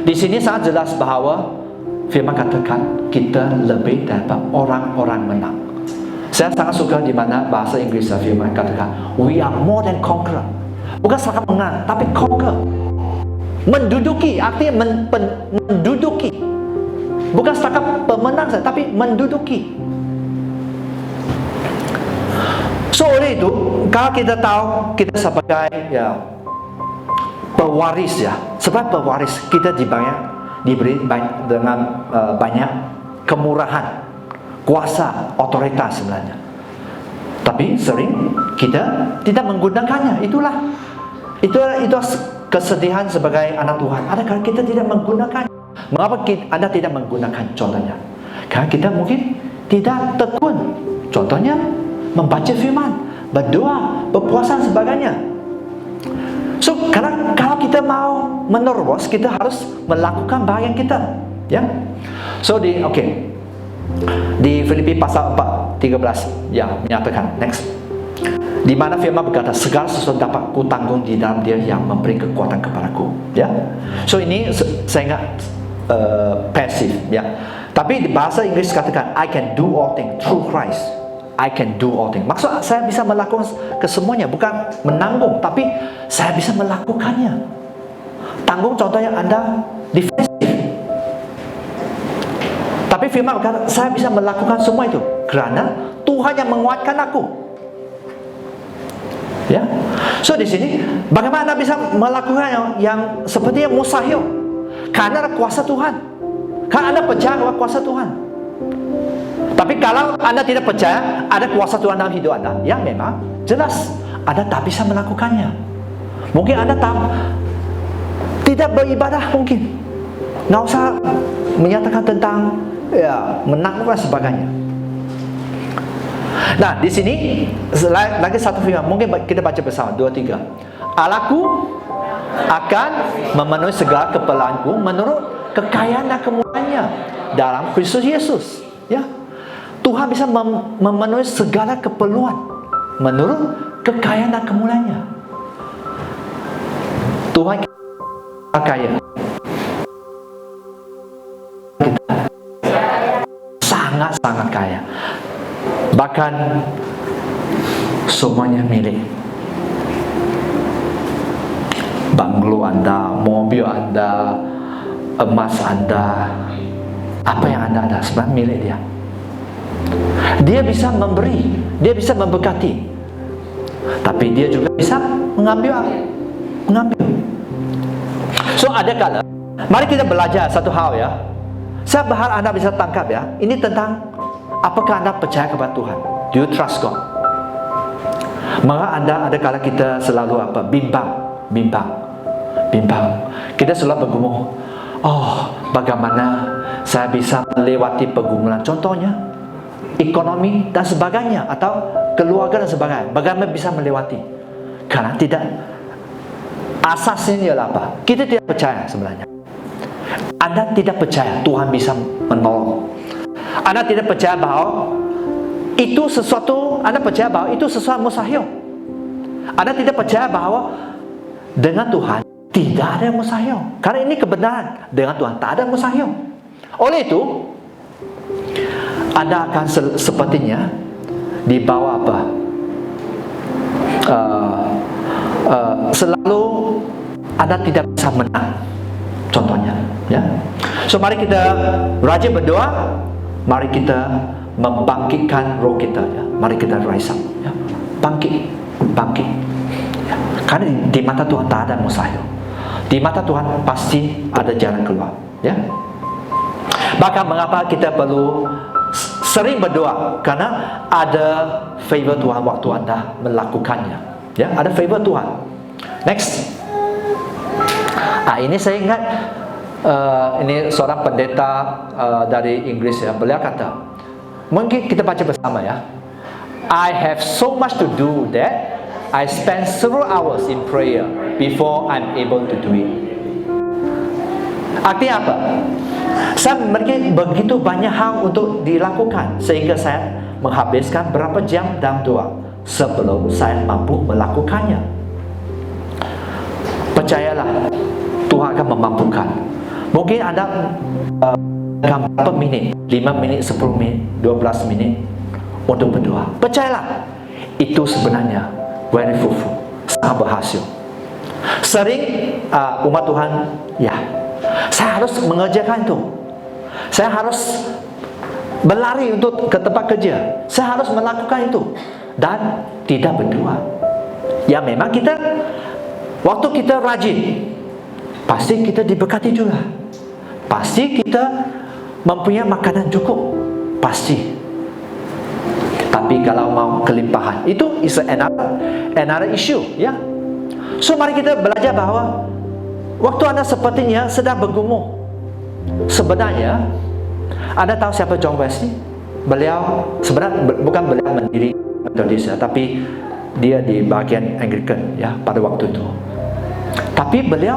Di sini sangat jelas bahawa firman katakan kita lebih daripada orang-orang menang. Saya sangat suka di mana bahasa Inggris firman katakan we are more than conqueror. Bukan setakat menang, tapi conquer. Menduduki, artinya menduduki. Bukan setakat pemenang saja, tapi menduduki. So oleh itu, kalau kita tahu kita sebagai, ya, pewaris, ya, sebagai pewaris kita diberi dengan banyak kemurahan, kuasa, otoritas sebenarnya. Tapi sering kita tidak menggunakannya. Itulah kesedihan sebagai anak Tuhan. Adakah kita tidak menggunakannya? Mengapa Anda tidak menggunakan? Contohnya, karena kita mungkin tidak tekun. Contohnya, membaca firman, berdoa, berpuasa dan sebagainya. So, karena kalau kita mau menerobos, kita harus melakukan bagian kita, ya. So di Filipi pasal 4:13, ya, menyatakan next, di mana firman berkata segala sesuatu dapat ku tanggung di dalam Dia yang memberi kekuatan kepadaku, ya. So ini saya ingat pasif, ya. Tapi di bahasa Inggris katakan I can do all things through Christ. I can do all things. Maksud saya bisa melakukan kesemuanya, bukan menanggung, tapi saya bisa melakukannya. tanggung, contohnya Anda defensif. Tapi firman berkata, saya bisa melakukan semua itu kerana Tuhan yang menguatkan aku. Ya. So di sini bagaimana Anda bisa melakukan yang seperti yang mustahil? Karena ada kuasa Tuhan. Karena Anda percaya kepada kuasa Tuhan. Tapi kalau Anda tidak percaya ada kuasa Tuhan dalam hidup Anda, ya memang jelas Anda tak bisa melakukannya. Mungkin Anda tidak beribadah mungkin. Nggak usah menyatakan tentang menang dan sebagainya. Nah, di sini lagi satu firman, mungkin kita baca bersama 2-3. Allahku akan memenuhi segala keperluanku menurut kekayaan dan kemuliaannya dalam Kristus Yesus. Ya, Tuhan bisa memenuhi segala keperluan menurut kekayaan dan kemuliaannya. Tuhan kaya. Sangat-sangat kaya. Bahkan semuanya milik. Banglo Anda, mobil Anda, emas Anda, apa yang Anda ada sebenarnya milik dia. Dia bisa memberi, dia bisa memberkati, tapi dia juga bisa mengambil. So ada kala, mari kita belajar satu hal ya. Saya berharap Anda bisa tangkap ya. Ini tentang apakah Anda percaya kepada Tuhan? Do you trust God? Maka Anda ada kala kita selalu bimbang. Kita selalu bergumul. Oh, bagaimana saya bisa melewati pergumulan? Contohnya ekonomi dan sebagainya, atau keluarga dan sebagainya. Bagaimana bisa melewati? Karena tidak. Asasnya ialah apa? Kita tidak percaya sebenarnya. Anda tidak percaya Tuhan bisa menolong. Anda tidak percaya bahwa itu sesuatu, Anda percaya bahwa itu sesuatu mustahil. Anda tidak percaya bahwa dengan Tuhan tidak ada yang mustahil. Karena ini kebenaran, dengan Tuhan tak ada yang mustahil. Oleh itu, Anda akan sepertinya di bawah apa? Selalu Anda tidak bisa menang. Contohnya, ya. So mari kita rajin berdoa, mari kita membangkitkan roh kita, ya. Mari kita rise up, ya. Bangkit. Ya. Karena di mata Tuhan tak ada mustahil. Di mata Tuhan pasti ada jalan keluar, ya. Maka mengapa kita perlu sering berdoa? Karena ada favor Tuhan waktu Anda melakukannya, ya. Ada favor Tuhan. Next. Ini saya ingat ini seorang pendeta dari Inggris, ya. Beliau kata, mungkin kita baca bersama, ya. I have so much to do that I spend several hours in prayer before I'm able to do it. Artinya apa? Saya memiliki begitu banyak hal untuk dilakukan sehingga saya menghabiskan berapa jam dalam doa sebelum saya mampu melakukannya. Percayalah, Tuhan akan memampukan. Mungkin Anda berapa menit, 5 menit, 10 menit, 12 menit untuk berdoa. Percayalah, itu sebenarnya very fruitful, sangat berhasil. Sering umat Tuhan, ya, saya harus mengerjakan itu. Saya harus berlari untuk ke tempat kerja. Saya harus melakukan itu dan tidak berdoa. Ya memang kita, waktu kita rajin, pasti kita diberkati juga. Pasti kita mempunyai makanan cukup, pasti. Tapi kalau mau kelimpahan, itu is another issue, ya. So mari kita belajar bahwa waktu Anda sepertinya sedang bergumul. Sebenarnya Anda tahu siapa John Wesley? Beliau sebenarnya bukan beliau mendiri Methodist, ya, tapi dia di bagian Anglican, ya, pada waktu itu. Tapi beliau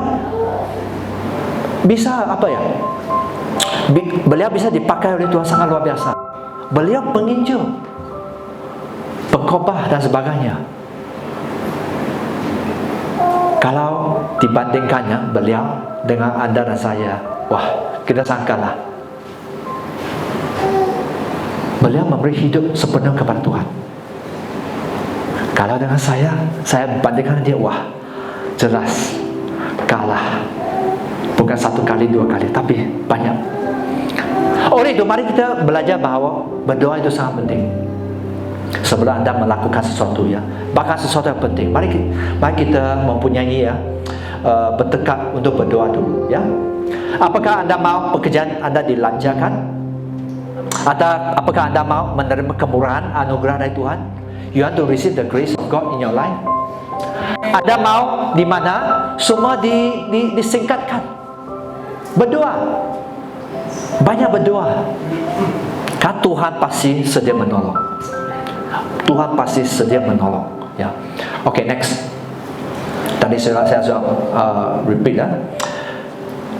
bisa beliau bisa dipakai oleh Tuhan sangat luar biasa. Beliau penginjil, pengkhotbah dan sebagainya. Kalau dibandingkannya beliau dengan Anda dan saya, wah, kita sangkalah beliau memberi hidup sepenuh kepada Tuhan. Kalau dengan saya bandingkan dia, wah, jelas kalah. Bukan satu kali, dua kali, tapi banyak. Oleh itu, mari kita belajar bahawa berdoa itu sangat penting. Sebelum anda melakukan sesuatu ya, bahkan sesuatu yang penting, mari kita mempunyai ya, bertekad untuk berdoa dulu ya. Apakah anda mau pekerjaan anda dilancarkan? Atau apakah anda mau menerima kemurahan, anugerah dari Tuhan? You want to receive the grace of God in your life? Anda mau di mana semua disingkatkan? Berdoa, banyak berdoa. Kan Tuhan pasti sedia menolong. Tuhan pasti sedia menolong. Ya, okay, next. Tadi saya sudah repeat ya.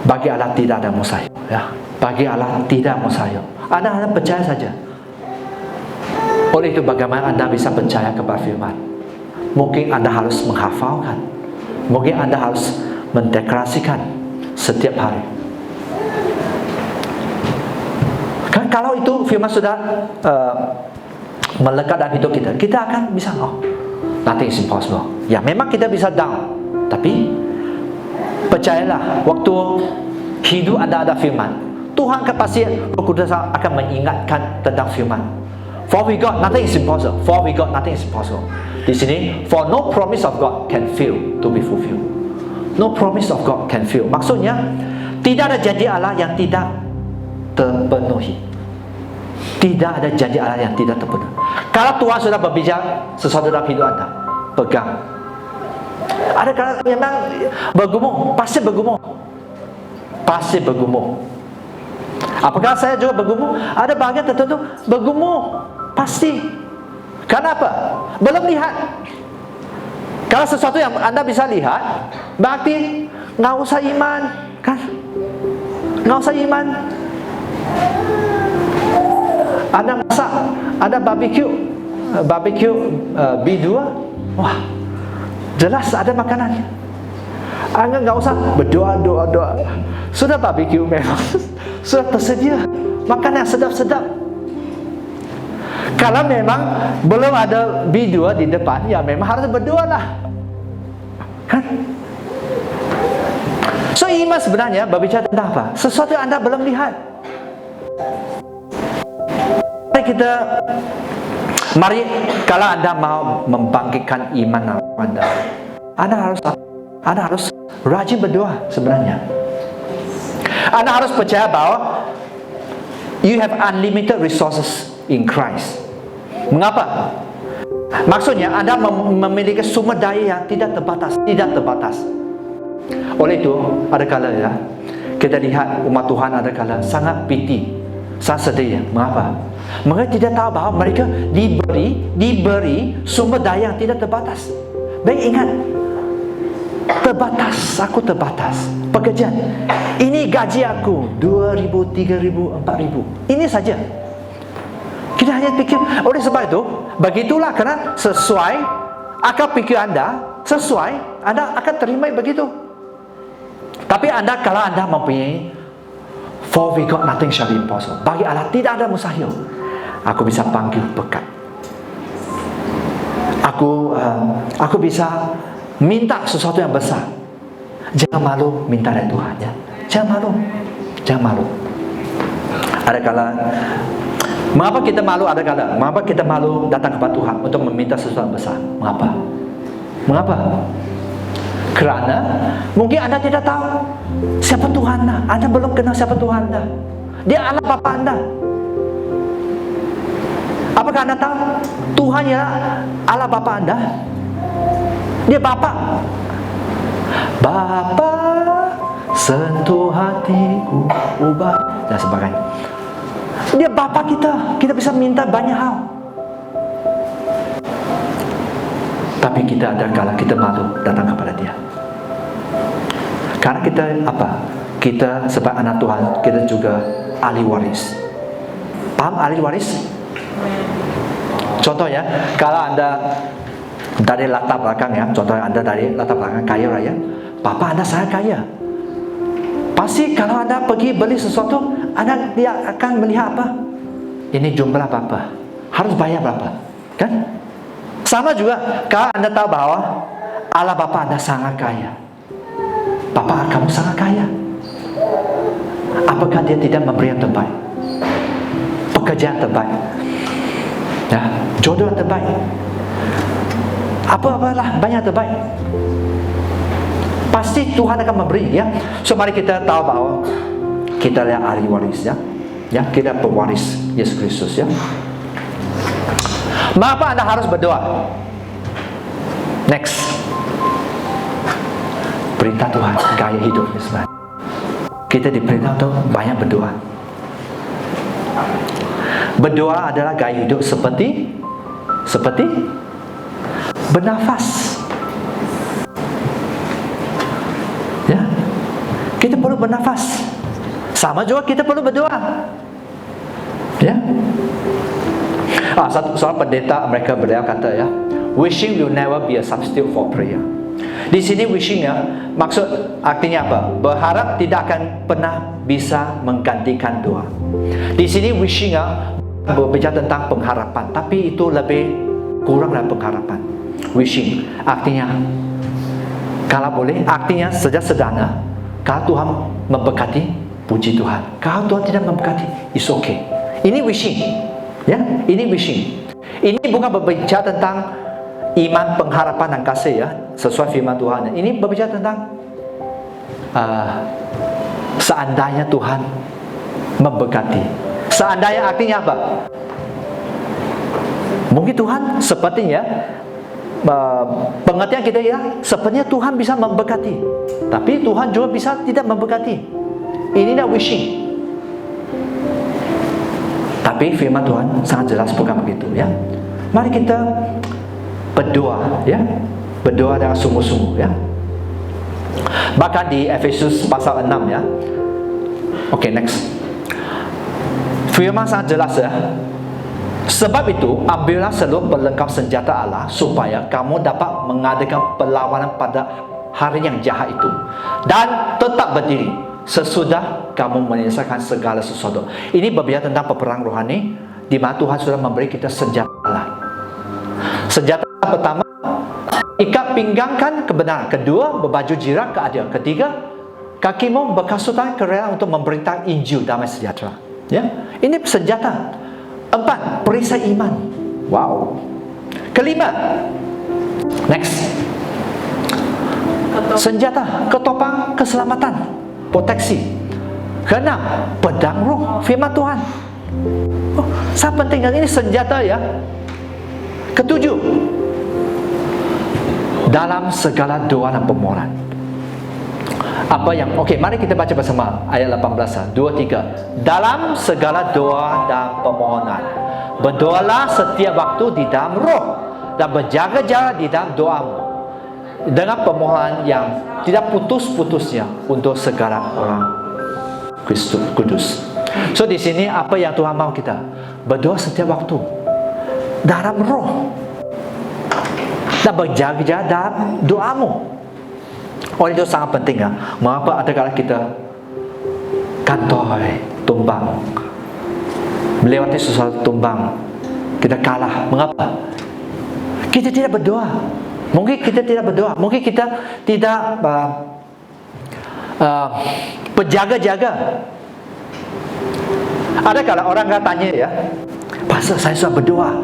Bagi Allah tidak ada mustahil. Ya, bagi Allah tidak mustahil. Anda percaya saja. Oleh itu, bagaimana anda bisa percaya kepada firman? Mungkin anda harus menghafalkan. Mungkin anda harus mendeklarasikan setiap hari. Kan kalau itu firman sudah melekat dalam hidup kita, kita akan bisa, oh, nothing is impossible. Ya, memang kita bisa down, tapi percayalah, waktu hidup anda ada firman, Tuhan kan pasti Roh Kudus akan mengingatkan tentang firman. For with God nothing is impossible. For with God nothing is impossible. Di sini, for no promise of God can fail to be fulfilled. No promise of God can fail. Maksudnya, tidak ada janji Allah yang tidak terpenuhi. Tidak ada janji Allah yang tidak terpenuhi. Kalau Tuhan sudah berbicara sesuatu dalam hidup anda, pegang. Ada kalau memang bergumul, pasti bergumul. Pasti bergumul. Apakah saya juga bergumul? Ada bahagian tertentu bergumul, pasti. Kenapa? Belum lihat. Kalau sesuatu yang anda bisa lihat, berarti nggak usah iman, kan? Nggak usah iman. Anda masak, ada barbecue B2, wah, jelas ada makanannya. Anda nggak usah berdoa. Sudah barbecue memang sudah tersedia makanan yang sedap-sedap. Kalau memang belum ada B2 di depan, ya memang harus berdoa lah, kan? So iman sebenarnya berbicara tentang apa? Sesuatu yang anda belum lihat. Mari kalau anda mau membangkitkan iman anda harus rajin berdoa sebenarnya. Anda harus percaya bahwa you have unlimited resources in Christ. Mengapa? Maksudnya anda memiliki sumber daya yang tidak terbatas. Oleh itu, ada kala ya, kita lihat umat Tuhan ada kala sangat piti, sangat sedih. Mengapa? Mereka tidak tahu bahwa mereka diberi sumber daya yang tidak terbatas. Baik, ingat, aku terbatas. Pekerjaan, ini gaji aku 2,000, 3,000, 4,000. Ini saja. Kita hanya fikir, oleh sebab itu, begitulah, karena sesuai akal pikir anda, anda akan terima begitu. Tapi kalau anda mempunyai, for with God nothing shall be impossible. Bagi Allah tidak ada mustahil. Aku bisa panggil berkat. Aku bisa minta sesuatu yang besar. Jangan malu minta dari Tuhan ya. Jangan malu. Ada kala, mengapa kita malu? Mengapa kita malu datang kepada Tuhan untuk meminta sesuatu yang besar? Mengapa? Kerana mungkin anda tidak tahu siapa Tuhan anda. Anda belum kenal siapa Tuhan anda. Dia Allah Bapa anda. Apakah anda tahu Tuhan ya Allah Bapa anda? Dia Bapa. Bapa, sentuh hatiku, ubah, dan sebagainya. Dia Bapa kita. Kita bisa minta banyak hal. Tapi kita ada kala kita malu datang kepada Dia. Karena kita apa? Kita sebagai anak Tuhan, kita juga ahli waris. Paham ahli waris? Contohnya, kalau anda dari latar belakang ya, contohnya anda dari latar belakang kaya raya, Bapa anda sangat kaya. Pasti kalau anda pergi beli sesuatu, dia akan melihat apa? Ini jumlah berapa? Harus bayar berapa? Kan? Sama juga kalau anda tahu bahwa Allah Bapa anda sangat kaya. Bapa kamu sangat kaya. Apakah dia tidak memberi yang terbaik? Pekerjaan terbaik, ya, jodoh yang terbaik, apa-apalah banyak terbaik. Pasti Tuhan akan memberi, ya. So mari kita tahu bahwa kita adalah ahli waris, ya. Ya, kita pewaris Yesus Kristus, ya. Mengapa Anda harus berdoa? Next, perintah Tuhan, gaya hidup Islam. Kita diperintah untuk banyak berdoa. Berdoa adalah gaya hidup seperti bernafas. Ya, kita perlu bernafas. Sama juga kita perlu berdoa. Ya. Satu seorang pendeta mereka beliau kata, ya, wishing will never be a substitute for prayer. Di sini wishing, ya, maksud artinya apa? Berharap tidak akan pernah bisa menggantikan doa. Di sini wishing, ya, berbicara tentang pengharapan, tapi itu lebih kurang dari pengharapan. Wishing artinya, kalau boleh, artinya sederhana. Kalau Tuhan memberkati, puji Tuhan. Kalau Tuhan tidak memberkati, it's okay. Ini wishing, ya, ini wishing. Ini bukan berbicara tentang iman, pengharapan dan kasih, ya, sesuai firman Tuhan. Ini berbicara tentang seandainya Tuhan memberkati. Seandainya artinya apa? Mungkin Tuhan sepertinya pengertian kita, ya, sepertinya Tuhan bisa memberkati, tapi Tuhan juga bisa tidak memberkati. Inilah wishing. Tapi firman Tuhan sangat jelas bukan begitu, ya. Mari kita berdoa, ya, berdoa dengan sungguh-sungguh, ya. Bahkan di Efesus pasal 6, ya. Oke, next. Firman sangat jelas, ya. Sebab itu, ambillah seluruh perlengkap senjata Allah supaya kamu dapat mengadakan perlawanan pada hari yang jahat itu, dan tetap berdiri sesudah kamu menyelesaikan segala sesuatu. Ini berbicara tentang peperang rohani, di mana Tuhan sudah memberi kita senjata Allah. Senjata pertama, ikat pinggangkan kebenaran. Kedua, berbaju jirat keadilan. Ketiga, kakimu berkasutan kerelaan untuk memberitakan Injil damai sejahtera. Ya, ini senjata. 4, perisai iman. Wow. Kelima, next, senjata ketopang keselamatan, proteksi. Keenam, pedang roh, firman Tuhan. Sangat penting, ini senjata, ya. Ketujuh, dalam segala doa dan permohonan. Apa yang, mari kita baca bersama ayat 18, 2, 3. Dalam segala doa dan permohonan, berdoalah setiap waktu di dalam roh, dan berjaga-jaga di dalam doamu dengan permohonan yang tidak putus-putusnya untuk segala orang Kristus kudus. So di sini apa yang Tuhan mau kita? Berdoa setiap waktu dalam roh, dan berjaga-jaga dalam doamu. Oleh itu sangat penting, ya. Mengapa ada kala kita kantoi, tumbang, melewati sesuatu tumbang, kita kalah. Mengapa? Kita tidak berdoa. Mungkin kita tidak berdoa. Mungkin kita tidak berjaga-jaga. Ada kala orang akan tanya, ya, Pastor, saya sudah berdoa,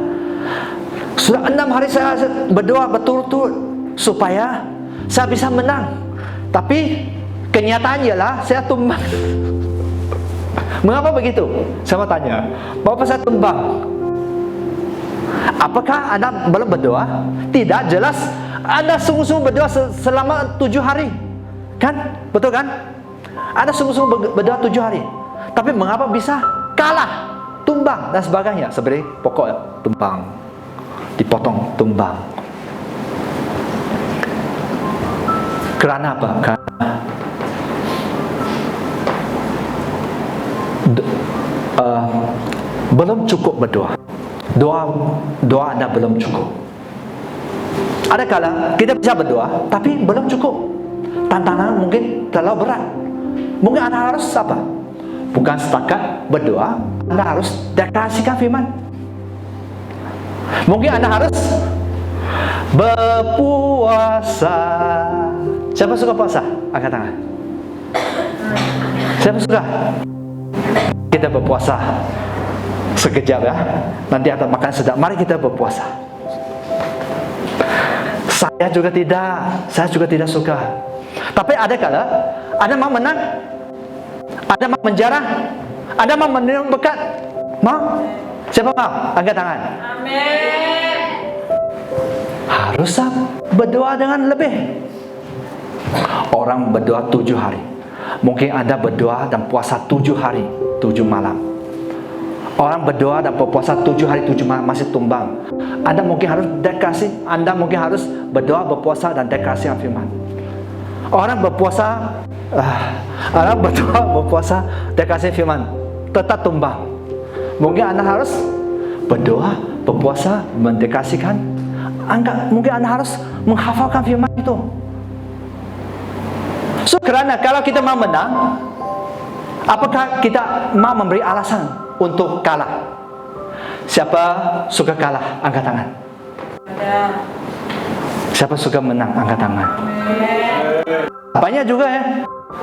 sudah 6 hari saya berdoa berturut-turut supaya saya bisa menang, tapi kenyataannya lah saya tumbang. Mengapa begitu? Saya mau tanya, mengapa saya tumbang? Apakah Anda belum berdoa? Tidak, jelas Anda sungguh-sungguh berdoa selama 7 hari, kan? Betul kan? Anda sungguh-sungguh berdoa 7 hari, tapi mengapa bisa kalah, tumbang dan sebagainya? Sebenarnya pokok, ya, tumbang, dipotong, tumbang. Kerana apa? Karena belum cukup berdoa. Doa Anda belum cukup. Ada kala kita bisa berdoa, tapi belum cukup. Tantangan mungkin terlalu berat. Mungkin Anda harus apa? Bukan setakat berdoa, Anda harus deklarasikan firman. Mungkin Anda harus berpuasa Siapa suka puasa? Angkat tangan. Siapa suka? Kita berpuasa sekejap ya. Nanti akan makan sedap. Mari kita berpuasa. Saya juga tidak suka. Tapi ada kala Anda mau menang, Anda mau menjarah, Anda mau menerima berkat. Mau? Siapa mau? Angkat tangan. Amin. Harus berdoa dengan lebih. Orang berdoa 7 hari. Mungkin Anda berdoa dan puasa 7 hari, 7 malam. Orang berdoa dan berpuasa 7 hari, 7 malam masih tumbang. Anda mungkin harus deklarasi. Anda mungkin harus berdoa, berpuasa dan deklarasi yang firman. Orang berpuasa, deklarasi firman tetap tumbang. Mungkin Anda harus berdoa, berpuasa, mendeklarasikan. Mungkin Anda harus menghafalkan firman itu. So, kerana kalau kita mau menang, apakah kita mau memberi alasan untuk kalah? Siapa suka kalah? Angkat tangan. Ada. Siapa suka menang? Angkat tangan. Amin. Banyak juga ya.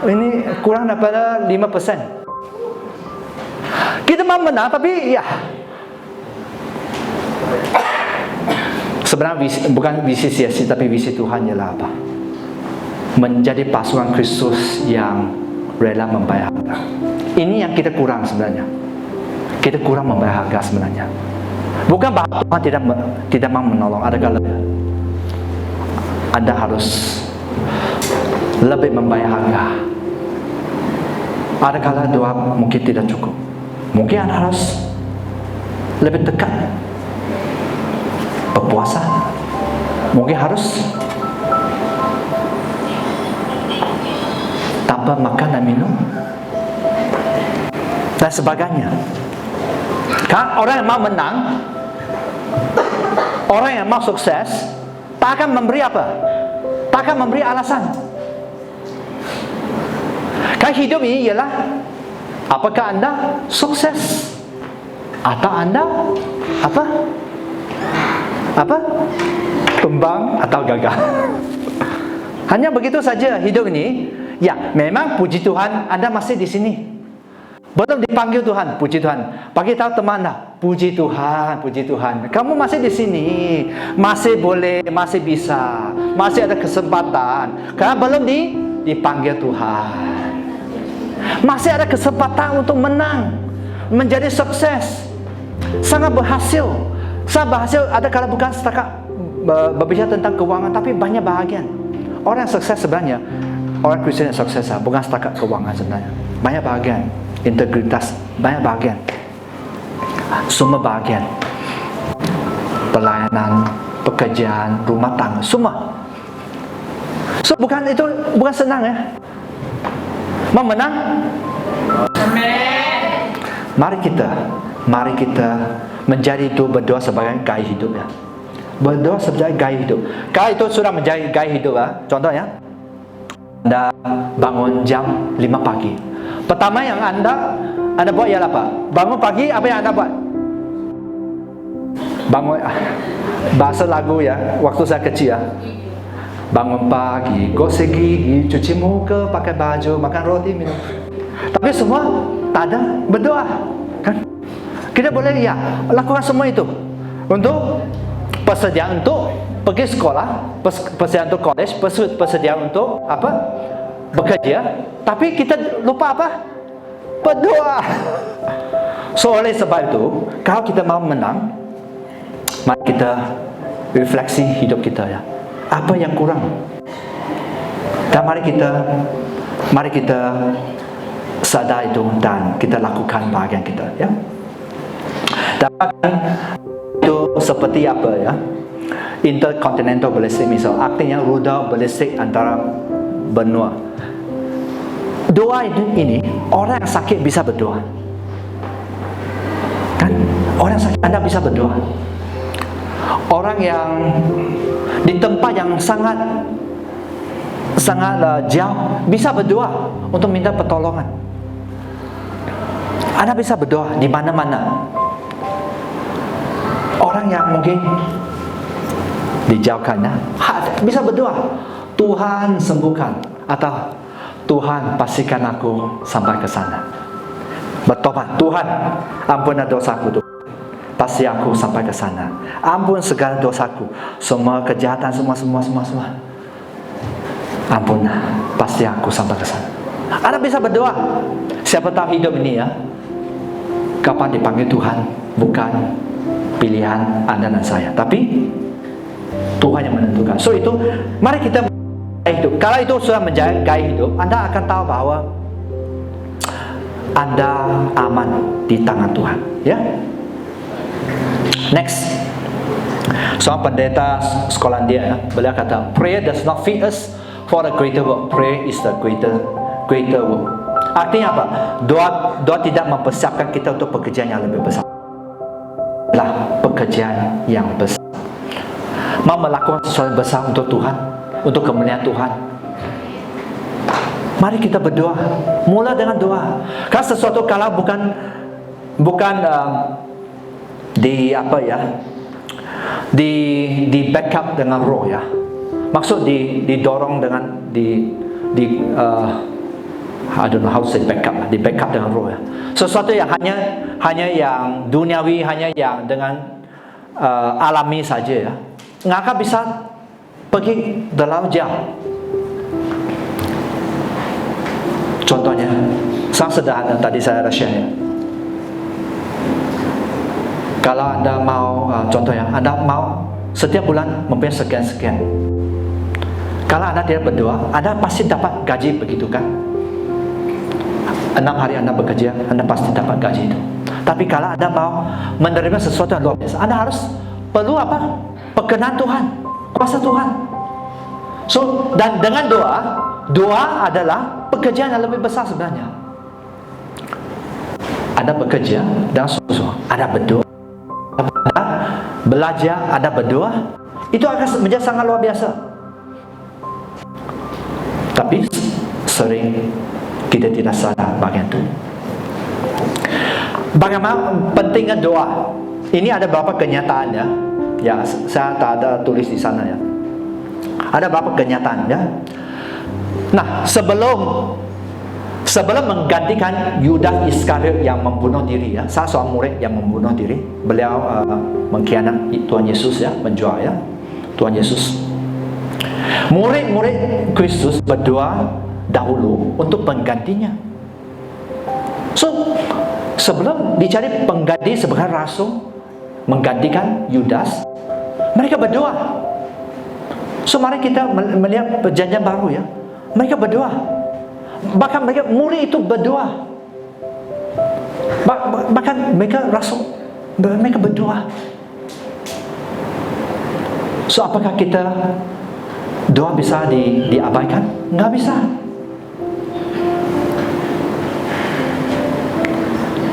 Ini kurang daripada 5%. Kita mau menang, tapi ya sebenarnya bukan visi sia-sia, tapi visi Tuhan ialah apa? Menjadi pasukan Kristus yang rela membayar harga. Ini yang kita kurang sebenarnya. Kita kurang membayar harga sebenarnya. Bukan bahawa Tuhan tidak mau menolong. Ada kalanya Anda harus lebih membayar harga. Ada kala doa mungkin tidak cukup. Mungkin Anda harus lebih dekat berpuasa. Mungkin harus tanpa makan dan minum dan sebagainya. Kan orang yang mau menang, orang yang mau sukses, tak akan memberi apa? Tak akan memberi alasan. Kan hidup ini ialah apakah Anda sukses atau Anda apa? Tumbang atau gagal. Hanya begitu saja hidup ini. Ya, memang puji Tuhan Anda masih di sini. Belum dipanggil Tuhan, puji Tuhan. Bagi tahu teman Anda, puji Tuhan, puji Tuhan. Kamu masih di sini, masih boleh, masih bisa, masih ada kesempatan. Karena belum dipanggil Tuhan. Masih ada kesempatan untuk menang, menjadi sukses, sangat berhasil. Sangat berhasil. Ada kalau bukan setakat berbicara tentang keuangan, tapi banyak bahagian. Orang yang sukses sebenarnya, orang Kristen yang sukses bukan setakat keuangan sebenarnya. Banyak bahagian, integritas, banyak bahagian, semua bahagian, pelayanan, pekerjaan, rumah tangga, semua. So bukan senang ya. Mau menang? Amin. Mari kita menjadi itu berdoa sebagai gaya hidup ya. Berdoa sebagai gaya hidup. Kalau itu sudah menjadi gaya hidup ya. Contohnya, Anda bangun jam 5 pagi. Pertama yang Anda buat ialah apa? Bangun pagi, apa yang Anda buat? Bangun, bahasa lagu ya, waktu saya kecil ya. Bangun pagi, gosok gigi, cuci muka, pakai baju, makan roti, minum. Tapi semua tak ada berdoa, kan? Kita boleh ya lakukan semua itu untuk persediaan untuk pergi sekolah, persediaan untuk college, persediaan untuk apa? Bekerja. Tapi kita lupa apa? Berdoa. So oleh sebab itu, kalau kita mau menang, mari kita refleksi hidup kita ya. Apa yang kurang? Dan mari kita sadar itu dan kita lakukan bahagian kita ya. Dan itu seperti apa ya? Intercontinental ballistic missile, artinya rudal balistik antara benua. Doa ini orang yang sakit bisa berdoa. Kan? Orang yang sakit Anda bisa berdoa. Orang yang di tempat yang sangat jauh bisa berdoa untuk minta pertolongan. Anda bisa berdoa di mana-mana. Orang yang mungkin dijauhkan bisa berdoa. Tuhan sembuhkan, atau Tuhan pastikan aku sampai ke sana. Bertobat, Tuhan ampunilah dosaku, pasti aku sampai ke sana. Ampun segala dosaku, semua kejahatan, semua. Ampun, pasti aku sampai ke sana. Anda bisa berdoa. Siapa tahu hidup ini ya, kapan dipanggil Tuhan bukan pilihan Anda dan saya, tapi Tuhan yang menentukan. So itu, mari kita hidup. Kalau itu sudah menjadi gaya hidup, Anda akan tahu bahwa Anda aman di tangan Tuhan. Ya. Next, seorang pendeta sekolah dia, beliau kata, prayer does not fit us for a greater work. Prayer is the greater work. Artinya apa? Doa tidak mempersiapkan kita untuk pekerjaan yang lebih besar. Lah, pekerjaan yang besar. Mau melakukan sesuatu besar untuk Tuhan, untuk kemuliaan Tuhan. Mari kita berdoa. Mula dengan doa. Karena sesuatu kalau bukan di backup dengan roh ya. Maksud didorong dengan I don't know how to say backup, di backup dengan roh ya. Sesuatu yang hanya yang duniawi, hanya yang dengan alami saja ya, nggak akan bisa pergi terlalu jauh. Contohnya, sangat sederhana tadi saya share ya. Kalau Anda mau, contohnya, Anda mau setiap bulan mempunyai sekian. Kalau Anda tidak berdoa, Anda pasti dapat gaji begitu kan? 6 hari Anda bekerja, Anda pasti dapat gaji itu. Tapi kalau Anda mau menerima sesuatu yang luar biasa, Anda harus perlu apa? Perkenan Tuhan, kuasa Tuhan. So, dan dengan doa adalah pekerjaan yang lebih besar sebenarnya. Anda bekerja dengan sungguh-sungguh, Anda berdoa, Anda belajar, Anda berdoa, itu akan menjadi sangat luar biasa. Tapi sering kita tidak sadar bagian itu. Bagaimana pentingnya doa? Ini ada beberapa kenyataan ya. Ya, saya tak ada tulis di sana ya. Ada beberapa kenyataan ya. Nah, sebelum menggantikan Yudas Iskariot yang membunuh diri ya, salah seorang murid yang membunuh diri, beliau mengkhianati Tuhan Yesus ya, menjual ya Tuhan Yesus. Murid-murid Kristus berdoa dahulu untuk penggantinya. So, sebelum dicari pengganti sebagai rasul menggantikan Yudas, mereka berdoa. So, mari kita melihat perjanjian baru ya. Mereka berdoa. Bahkan murid itu berdoa. Bahkan mereka rasul, mereka berdoa. So, apakah kita doa bisa diabaikan? Nggak bisa.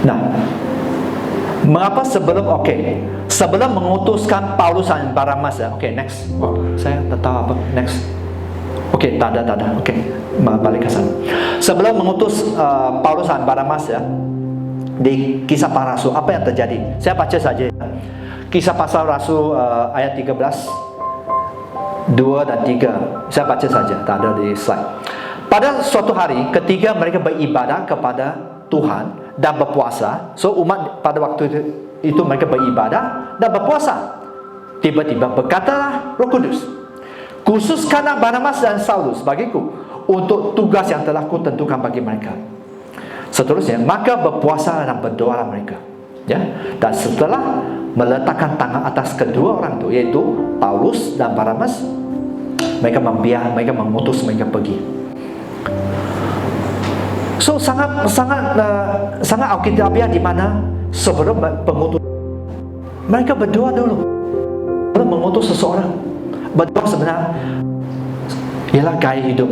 Nah, mengapa sebelum mengutuskan Paulus dan Barnabas ya? Next. Saya tak tahu apa next. Tak ada. Balik ke sana. Sebelum mengutus Paulus dan Barnabas ya, di Kisah Para Rasul, apa yang terjadi? Saya baca saja ya. Kisah Para Rasul ayat 13, 2 dan 3. Saya baca saja, tak ada di slide. Pada suatu hari, ketika mereka beribadah kepada Tuhan dan berpuasa, so umat pada waktu itu mereka beribadah dan berpuasa. Tiba-tiba berkatalah Roh Kudus, khususkanlah Barnabas dan Saulus bagiku untuk tugas yang telah kutentukan bagi mereka. Seterusnya, maka berpuasa dan berdoa mereka. Ya, dan setelah meletakkan tangan atas kedua orang itu, yaitu Paulus dan Barnabas, mereka mengutus mereka pergi. So sangat alkitabiah di mana sebelum pengutus mereka berdoa dulu. Sebelum mengutus seseorang, berdoa sebenarnya ialah gaya hidup.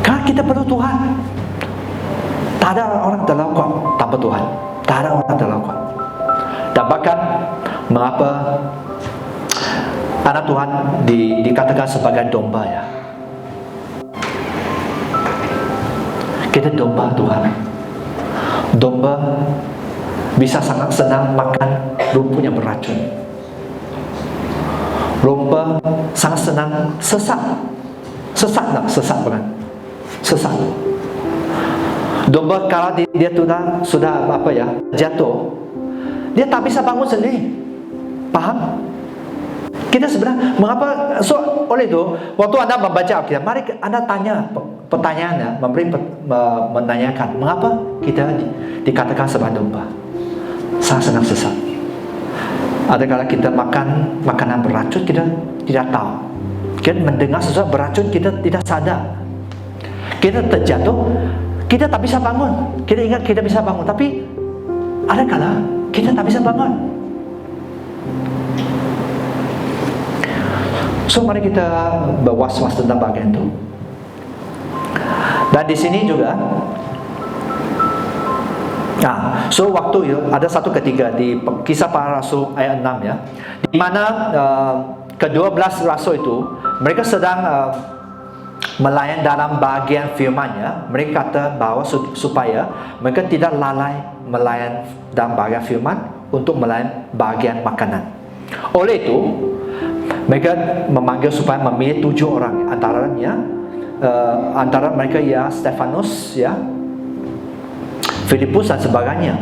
Karena kita perlu Tuhan. Tak ada orang terlakukan tanpa Tuhan. Tak ada orang terlakukan. Dan bahkan mengapa anak Tuhan dikatakan sebagai domba ya? Kita domba Tuhan. Domba bisa sangat senang makan rumput yang beracun. Domba sangat senang sesat Sesat tak? Sesat bukan? Sesat. Domba kalau dia sudah apa ya, jatuh, dia tak bisa bangun sendiri. Faham? Kita sebenarnya mengapa? So oleh itu, waktu anda membaca Alkitab, mari anda tanya pertanyaannya, menanyakan mengapa kita dikatakan sebagai domba. Sangat sesat. Ada kala kita makan makanan beracun, kita tidak tahu. Kita mendengar sesuatu beracun, kita tidak sadar. Kita terjatuh, kita tak bisa bangun. Kita ingat kita bisa bangun, tapi ada kala kita tak bisa bangun. So mari kita berwas-was tentang bagian itu. Dan di sini juga, so waktu itu ada satu ketika di Kisah Para Rasul ayat 6 ya, di mana ke-12 rasul itu mereka sedang melayan dalam bagian firman-Nya. Mereka kata bahawa supaya mereka tidak lalai melayan dalam bagian firman untuk melayan bagian makanan. Oleh itu mereka memanggil supaya memilih 7 orang antara mereka ya Stefanus ya, Filipus dan sebagainya.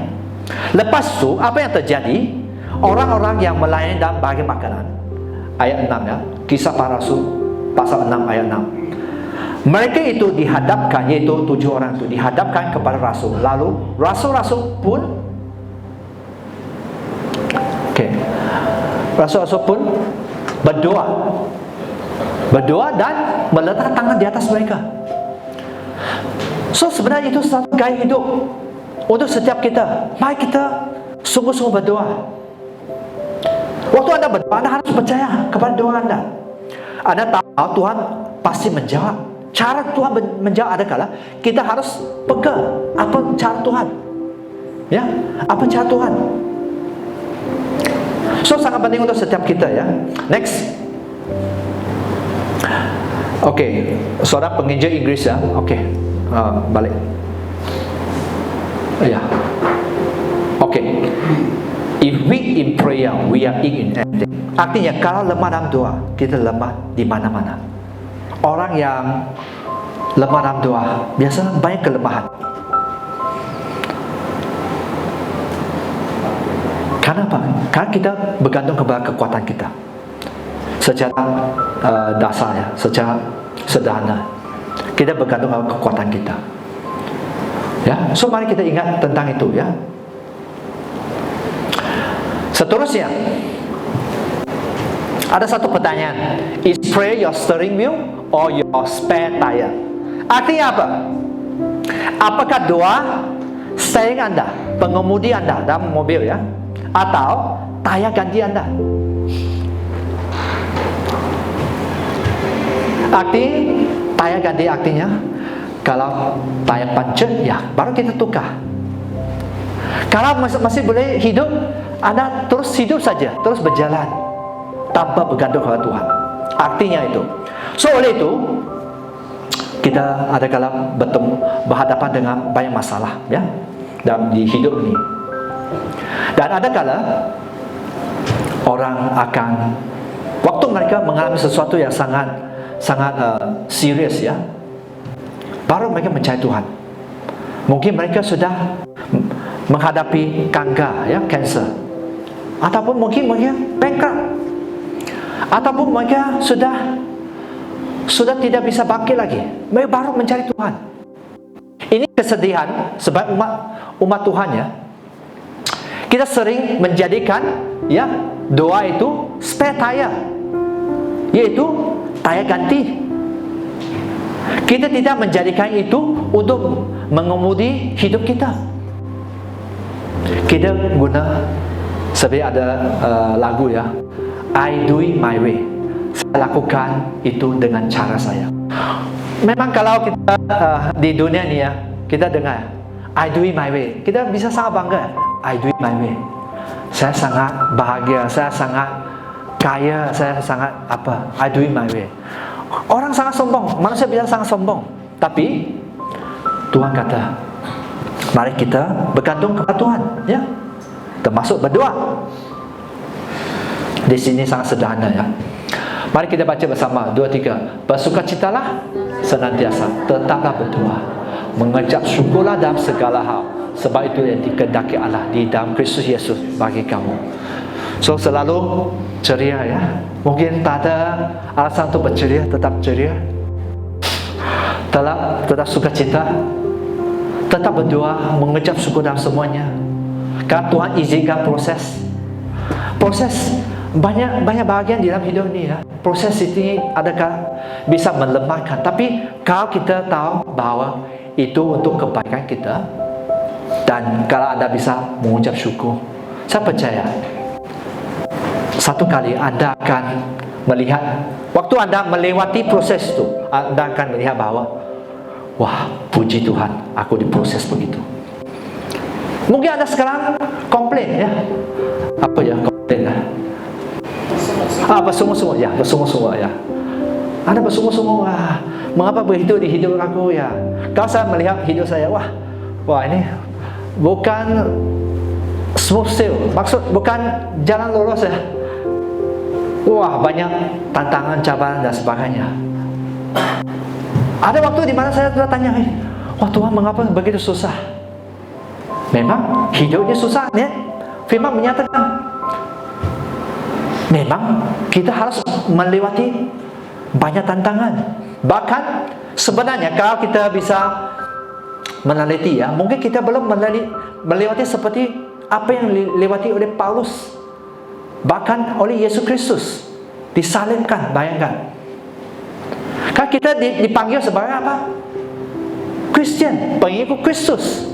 Lepas itu apa yang terjadi? Orang-orang yang melayani dalam bagian makanan, ayat 6 ya, Kisah Para Rasul pasal 6 ayat 6. Mereka itu dihadapkan, yaitu 7 orang itu dihadapkan kepada rasul. Lalu rasul-rasul pun rasul-rasul pun berdoa dan meletakkan tangan di atas mereka. So sebenarnya itu satu gaya hidup untuk setiap kita. Mari kita sungguh-sungguh berdoa. Waktu anda berdoa, anda harus percaya kepada doa anda. Anda tahu Tuhan pasti menjawab. Cara Tuhan menjawab ada kala kita harus pegang apa cara Tuhan. Ya, apa cara Tuhan. So sangat penting untuk setiap kita ya. Next. Okey, saudara penginjil Inggris ya. Okey. Balik. Ya. Okey. If we in prayer, we are in everything. Artinya kalau lemah dalam doa, kita lemah di mana-mana. Orang yang lemah dalam doa biasa banyak kelemahan. Kenapa? Karena kita bergantung kepada kekuatan kita. Secara dasarnya, secara sederhana, kita bergantung kepada kekuatan kita. Ya, so mari kita ingat tentang itu ya. Seterusnya, ada satu pertanyaan. Is prayer your steering wheel or your spare tire? Artinya apa? Apakah doa steering anda, pengemudi anda dalam mobil ya, atau tayar ganti anda? Arti tayar ganti artinya kalau tayar pancet ya baru kita tukar. Kalau masih boleh hidup, anda terus hidup saja, terus berjalan tanpa bergantung kepada Tuhan. Artinya itu. So oleh itu kita ada kala berhadapan dengan banyak masalah ya dalam di hidup ini. Dan ada kala orang akan waktu mereka mengalami sesuatu yang sangat serius ya, baru mereka mencari Tuhan. Mungkin mereka sudah menghadapi kanker ya, cancer, ataupun mungkin mereka bankrupt, ataupun mereka sudah tidak bisa bangkit lagi. Mereka baru mencari Tuhan. Ini kesedihan sebab umat Tuhan ya. Kita sering menjadikan ya doa itu spare tire, yaitu tayar ganti. Kita tidak menjadikan itu untuk mengemudi hidup kita. Kita guna seperti ada lagu ya, I do it my way. Saya lakukan itu dengan cara saya. Memang kalau kita di dunia ni ya, kita dengar I do it my way, kita bisa sangat bangga. I do it my way. Saya sangat bahagia, saya sangat kaya, saya sangat apa? I do it my way. Orang sangat sombong, manusia bisa sangat sombong. Tapi Tuhan kata, mari kita bergantung kepada Tuhan, ya. Termasuk berdoa. Di sini sangat sederhana ya. Mari kita baca bersama. 2, 3. Bersukacitalah senantiasa, tetaplah berdoa, mengucap syukurlah dalam segala hal, sebab itu yang dikehendaki Allah di dalam Kristus Yesus bagi kamu. So selalu ceria ya. Mungkin tak ada alasan untuk berceria, tetap ceria. Tetap sukacita, tetap berdoa, mengucap syukur dalam semuanya. Karena Tuhan izinkan proses banyak bahagian di dalam hidup ini ya. Proses ini adakah bisa melemahkan, tapi kalau kita tahu bahwa itu untuk kebaikan kita, dan kalau Anda bisa mengucap syukur, saya percaya satu kali Anda akan melihat, waktu Anda melewati proses itu, Anda akan melihat bahwa wah, puji Tuhan, aku diproses begitu. Mungkin Anda sekarang komplain ya. Apa ya komplain ya? Bersungguh-sungguh ya, bersungguh-sungguh ya. Anda bersungguh-sungguh, mengapa begitu di hidup aku ya? Kalau saya melihat hidup saya, wah ini bukan smooth sail, maksud bukan jalan lurus ya. Wah, banyak tantangan, cabaran dan sebagainya. Ada waktu di mana saya sudah tanya, wah Tuhan, mengapa begitu susah? Memang hidupnya susah ya. Firman menyatakan memang kita harus melewati banyak tantangan. Bahkan sebenarnya kalau kita bisa meneliti ya, mungkin kita belum melewati seperti apa yang dilewati oleh Paulus, bahkan oleh Yesus Kristus disalibkan. Bayangkan, kan kita dipanggil sebagai apa? Kristen, pengikut Kristus.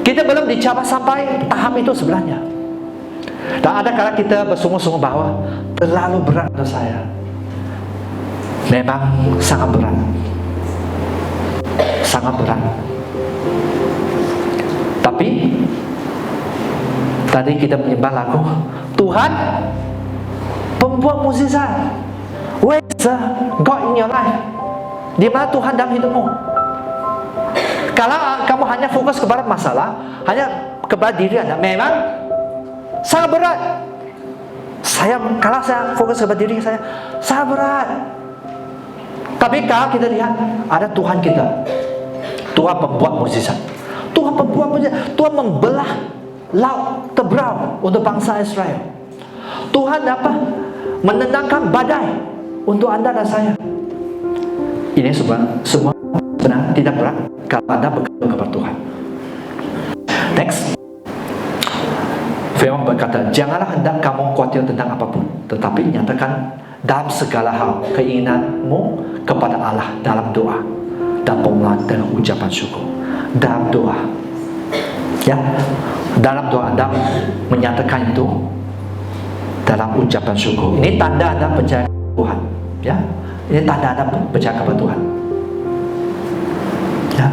Kita belum dicapai sampai tahap itu sebenarnya. Dan ada kala kita bersungguh-sungguh bahwa terlalu berat untuk saya. Memang sangat berat. Sangat berat. Tapi tadi kita menyembah lagu, Tuhan pembuat mukjizat. Where is God in your life? Di mana Tuhan dalam hidupmu? Kalau kamu hanya fokus kepada masalah, hanya kepada diri Anda, memang sangat berat. Kalau saya fokus kepada diri saya, sangat berat. Tapi kalau kita lihat, ada Tuhan kita, Tuhan pembuat mukjizat. Tuhan pembuat mukjizat. Tuhan membelah laut Tebrau untuk bangsa Israel. Tuhan dapat menenangkan badai untuk Anda dan saya. Ini semua benar tidak berat kalau Anda bergantung kepada Tuhan. Next, Firman berkata, janganlah hendak kamu khawatir tentang apapun, tetapi nyatakan dalam segala hal keinginanmu kepada Allah dalam doa dan permohonan dengan ucapan syukur. Dalam doa, ya, dalam doa Anda menyatakan itu dalam ucapan syukur. Ini tanda Anda percaya kepada Tuhan, ya. Ini tanda Anda percaya kepada Tuhan. Ya.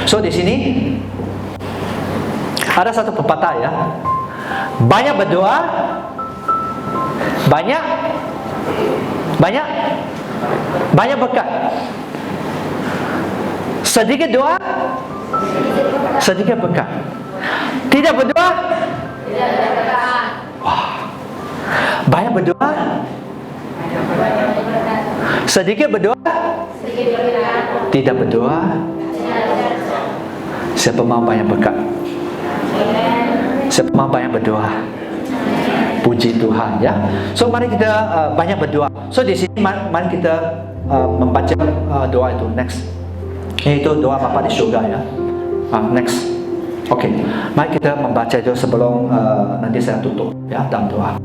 So di sini ada satu pepatah ya. Banyak berdoa, banyak berkat. Sedikit doa, sedikit berkat. Tidak berdoa, wah. Banyak berdoa, sedikit berdoa, tidak berdoa. Siapa mau banyak berkat? Siapa mau banyak berdoa? Puji Tuhan ya. So mari kita banyak berdoa. So di sini mari kita membaca doa itu. Next, yaitu doa Bapa di surga ya. Next. Oke, mari kita membaca itu sebelum nanti saya tutup ya dalam doa.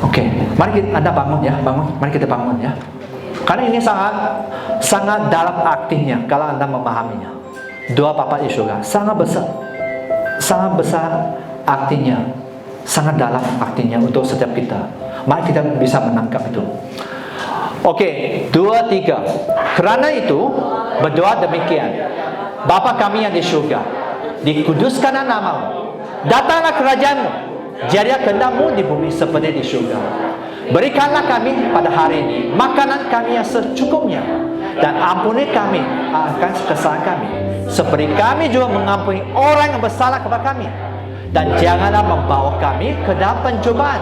Oke, mari Anda bangun ya, mari kita bangun ya. Karena ini sangat dalam artinya kalau Anda memahaminya. Doa Bapa di surga sangat besar artinya, sangat dalam artinya untuk setiap kita. Mari kita bisa menangkap itu. Oke, 2, 3. Kerana itu berdoa demikian. Bapa kami yang di surga, dikuduskanlah namamu, datanglah kerajaanmu, jadilah kehendakmu di bumi seperti di surga. Berikanlah kami pada hari ini makanan kami yang secukupnya, dan ampuni kami akan kesalahan kami, seperti kami juga mengampuni orang yang bersalah kepada kami. dan janganlah membawa kami ke dalam pencobaan,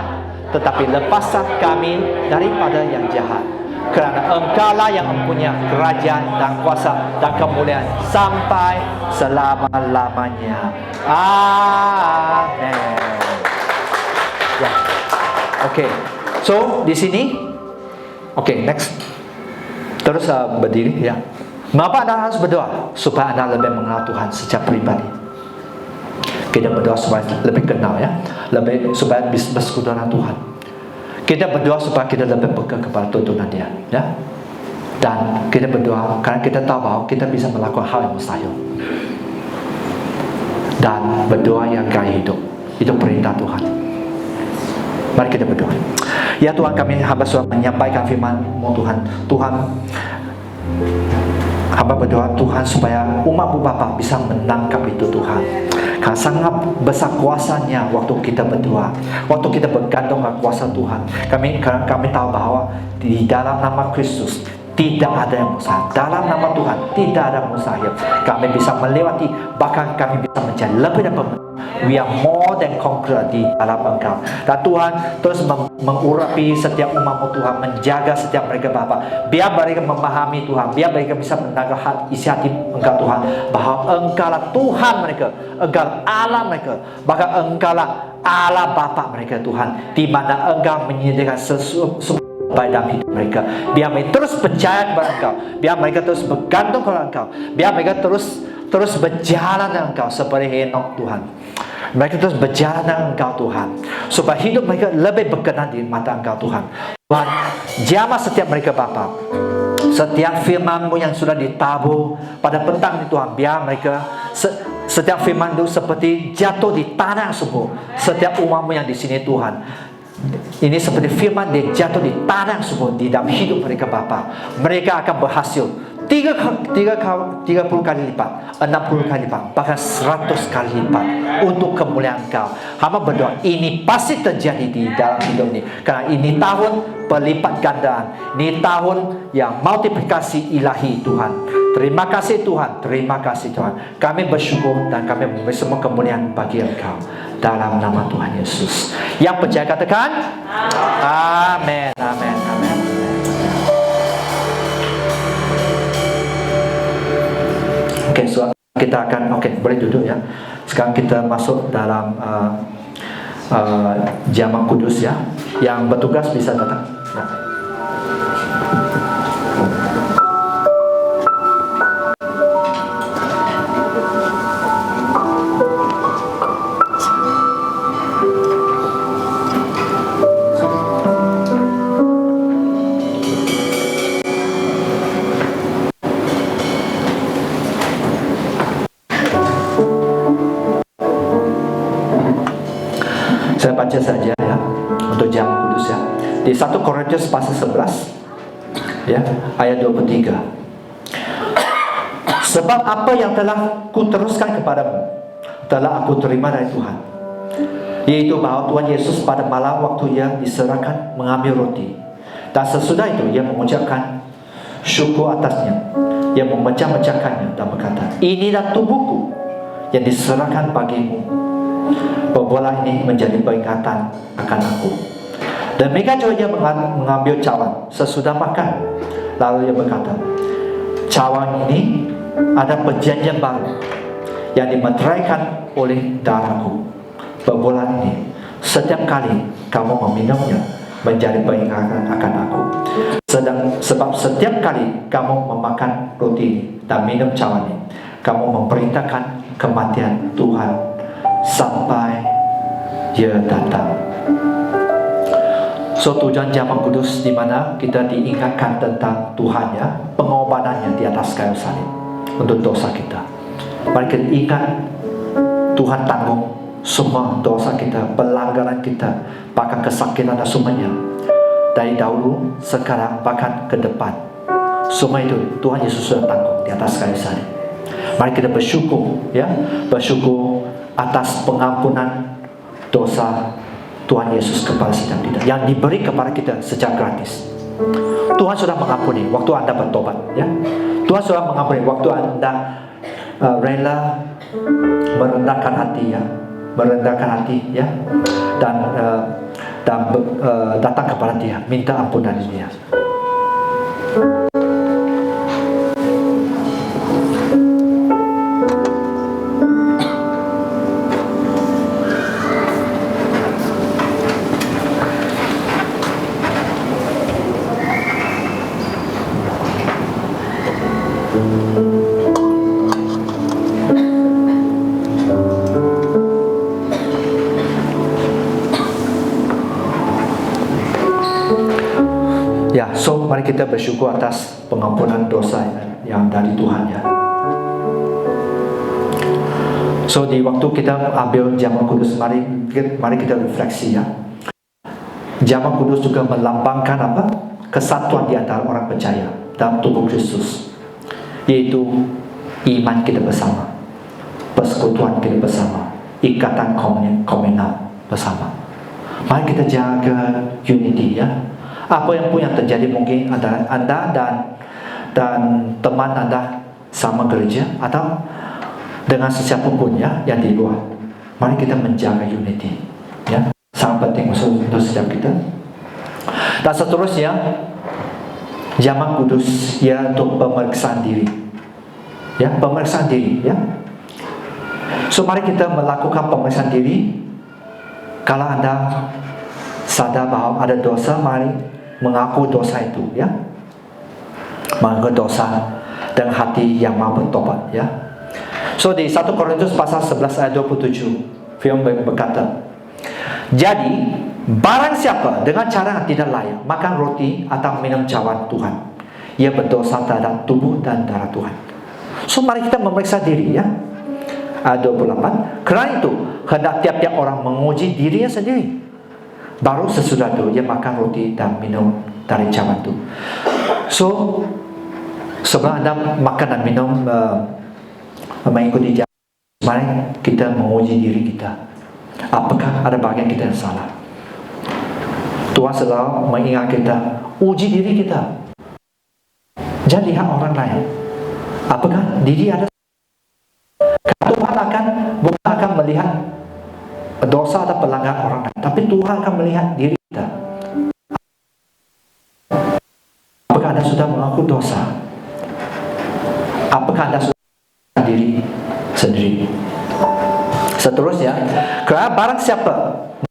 tetapi lepaslah kami daripada yang jahat. Kerana Engkau-lah yang mempunyai kerajaan dan kuasa dan kemuliaan sampai selama-lamanya. Amin. Ya. Okay. So di sini, okay, next. Terus berdiri, ya. Mengapa Anda harus berdoa? Supaya Anda lebih mengenal Tuhan secara pribadi. Kita berdoa supaya lebih kenal, ya, lebih supaya bisa bersekutu dengan Tuhan. Kita berdoa supaya kita lebih pegang kepada tuntunan Dia, ya. Dan kita berdoa karena kita tahu bahwa kita bisa melakukan hal yang mustahil. Dan berdoa yang gaya hidup, itu perintah Tuhan. Mari kita berdoa. Ya Tuhan, kami hamba sudah menyampaikan firman-Mu Tuhan. Tuhan, hamba berdoa Tuhan supaya umat-Mu Bapa bisa menangkap itu Tuhan. Karena sangat besar kuasanya waktu kita berdoa, waktu kita bergantung pada kuasa Tuhan. Kami tahu bahwa di dalam nama Kristus tidak ada yang mustahil. Dalam nama Tuhan tidak ada yang mustahil. Kami bisa melewati, bahkan kami bisa menjadi lebih dan pemenang. We are more than conqueror di dalam Engkau. Dan Tuhan terus mengurapi setiap umat-Mu Tuhan, menjaga setiap mereka Bapa. Biar mereka memahami Tuhan, biar mereka bisa menangkap isi hati Engkau Tuhan, bahwa Engkau-lah Tuhan mereka, Engkau Allah mereka, bahkan Engkau-lah Allah Bapa mereka Tuhan, di mana Engkau menyediakan sesuatu baik dalam hidup mereka. Biar mereka terus percaya kepada Engkau, biar mereka terus bergantung kepada Engkau, biar mereka terus berjalan dengan Engkau seperti Henok Tuhan. Mereka terus berjalan dengan Engkau Tuhan, supaya hidup mereka lebih berkenan di mata Engkau Tuhan. Tuhan, jamah setiap mereka Bapa, setiap firman-Mu yang sudah ditabur pada petang ini Tuhan, biar mereka setiap firman itu seperti jatuh di tanah subur. Setiap umat-Mu yang di sini Tuhan, ini seperti firman dia jatuh di tanah subur di dalam hidup mereka Bapa. Mereka akan berhasil 30 kali lipat, 60 kali lipat, bahkan 100 kali lipat untuk kemuliaan Engkau. Hamba berdoa ini pasti terjadi di dalam hidup ini, karena ini tahun pelipat gandaan, ini tahun yang multiplikasi ilahi Tuhan. Terima kasih Tuhan, terima kasih Tuhan. Kami bersyukur dan kami memberi semua kemuliaan bagi Engkau dalam nama Tuhan Yesus. Yang percaya katakan amin, amin, amin. Oke, so kita akan boleh duduk ya. Sekarang kita masuk dalam jamaah kudus ya. Yang bertugas bisa datang. Ya. Saya baca saja ya untuk jamaah kudus ya. Di 1 Korintus pasal 11 ya, ayat 23. Sebab apa yang telah kuteruskan kepadamu telah aku terima dari Tuhan, yaitu bahwa Tuhan Yesus pada malam waktu Ia diserahkan mengambil roti, dan sesudah itu Ia mengucapkan syukur atasnya, Ia memecah-mecahkannya dan berkata, inilah tubuhku yang diserahkan bagimu. Perbuatan ini menjadi peringatan akan aku. Demikian juga Ia mengambil cawan sesudah makan, lalu Ia berkata, cawan ini ada perjanjian baru yang dimeteraikan oleh darahku. Perbuatan ini setiap kali kamu meminumnya menjadi peringatan akan aku. Sebab setiap kali kamu memakan roti dan minum cawan ini, kamu memperintahkan kematian Tuhan sampai Dia datang. So tujuan jamaah kudus di mana kita diingatkan tentang Tuhan ya, pengorbanannya di atas kayu salib untuk dosa kita. Mari kita ingat Tuhan tanggung semua dosa kita, pelanggaran kita, bahkan kesakitan dan semuanya. Dari dahulu, sekarang, bahkan ke depan. Semua itu Tuhan Yesus sudah tanggung di atas kayu salib. Mari kita bersyukur ya, bersyukur atas pengampunan dosa Tuhan Yesus kepada setiap kita yang diberi kepada kita secara gratis. Tuhan sudah mengampuni waktu Anda bertobat ya. Tuhan sudah mengampuni waktu Anda rela merendahkan hati ya, merendahkan hati, ya, dan datang kepada Dia, minta ampun dari Dia. Ya, so mari kita bersyukur atas pengampunan dosa yang dari Tuhan, ya. So di waktu kita ambil jamak kudus, mari kita refleksi, ya. Jamak kudus juga melambangkan apa? Kesatuan di antara orang percaya dalam tubuh Kristus, yaitu iman kita bersama, persekutuan kita bersama, ikatan komunal bersama. Mari kita jaga unity, ya. Apa yang pun yang terjadi, mungkin anda dan teman Anda sama gereja atau dengan sesiapa pun, ya, yang di luar. Mari kita menjaga unity, ya. Sangat penting untuk setiap kita. Dan seterusnya, jamak kudus, ya, untuk pemeriksaan diri, ya, pemeriksaan diri, ya. So mari kita melakukan pemeriksaan diri. Kalau Anda sadar bahwa ada dosa, mari mengaku dosa itu, ya. Mengaku dosa dengan hati yang mau bertobat, ya. So di 1 Korintus pasal 11 ayat 27, firman berkata, jadi barang siapa dengan cara yang tidak layak makan roti atau minum cawan Tuhan, ia berdosa terhadap tubuh dan darah Tuhan. So mari kita memeriksa diri, ya. Ayat 28, kerana itu hendak tiap-tiap orang menguji dirinya sendiri, baru sesudah itu ia makan roti dan minum dari cawan itu. So sebelum Anda makan dan minum mengikuti jalan, mari kita menguji diri kita. Apakah ada bagian kita yang salah? Tuhan selalu mengingat kita, uji diri kita. Jangan lihat orang lain. Apakah diri ada? Tuhan bukan akan melihat dosa atau pelanggaran orang lain, tapi Tuhan akan melihat diri kita. Apakah Anda sudah mengaku dosa? Apakah Anda sudah mengaku diri sendiri? Seterusnya, kerana barang siapa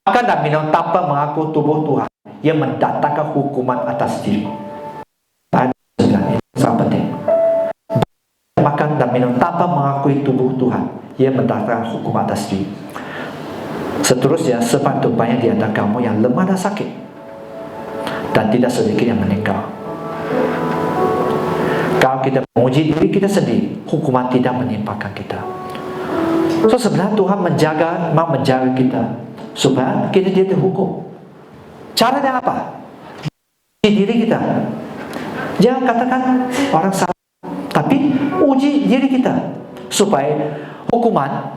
makan dan minum tanpa mengaku tubuh Tuhan, ia mendatangkan hukuman atas diri. Ayat 9, ini sangat penting. Makan dan minum tanpa mengakui tubuh Tuhan, ia mendatangkan hukuman atas diri. Seterusnya, sebab itu banyak di antara kamu yang lemah dan sakit, dan tidak sedikit yang meninggal. Kalau kita menguji diri kita sendiri, hukuman tidak menimpakan kita. So sebenarnya Tuhan mau menjaga kita supaya kita tidak dihukum. Caranya apa? Uji diri kita. Jangan katakan orang salah, tapi uji diri kita supaya hukuman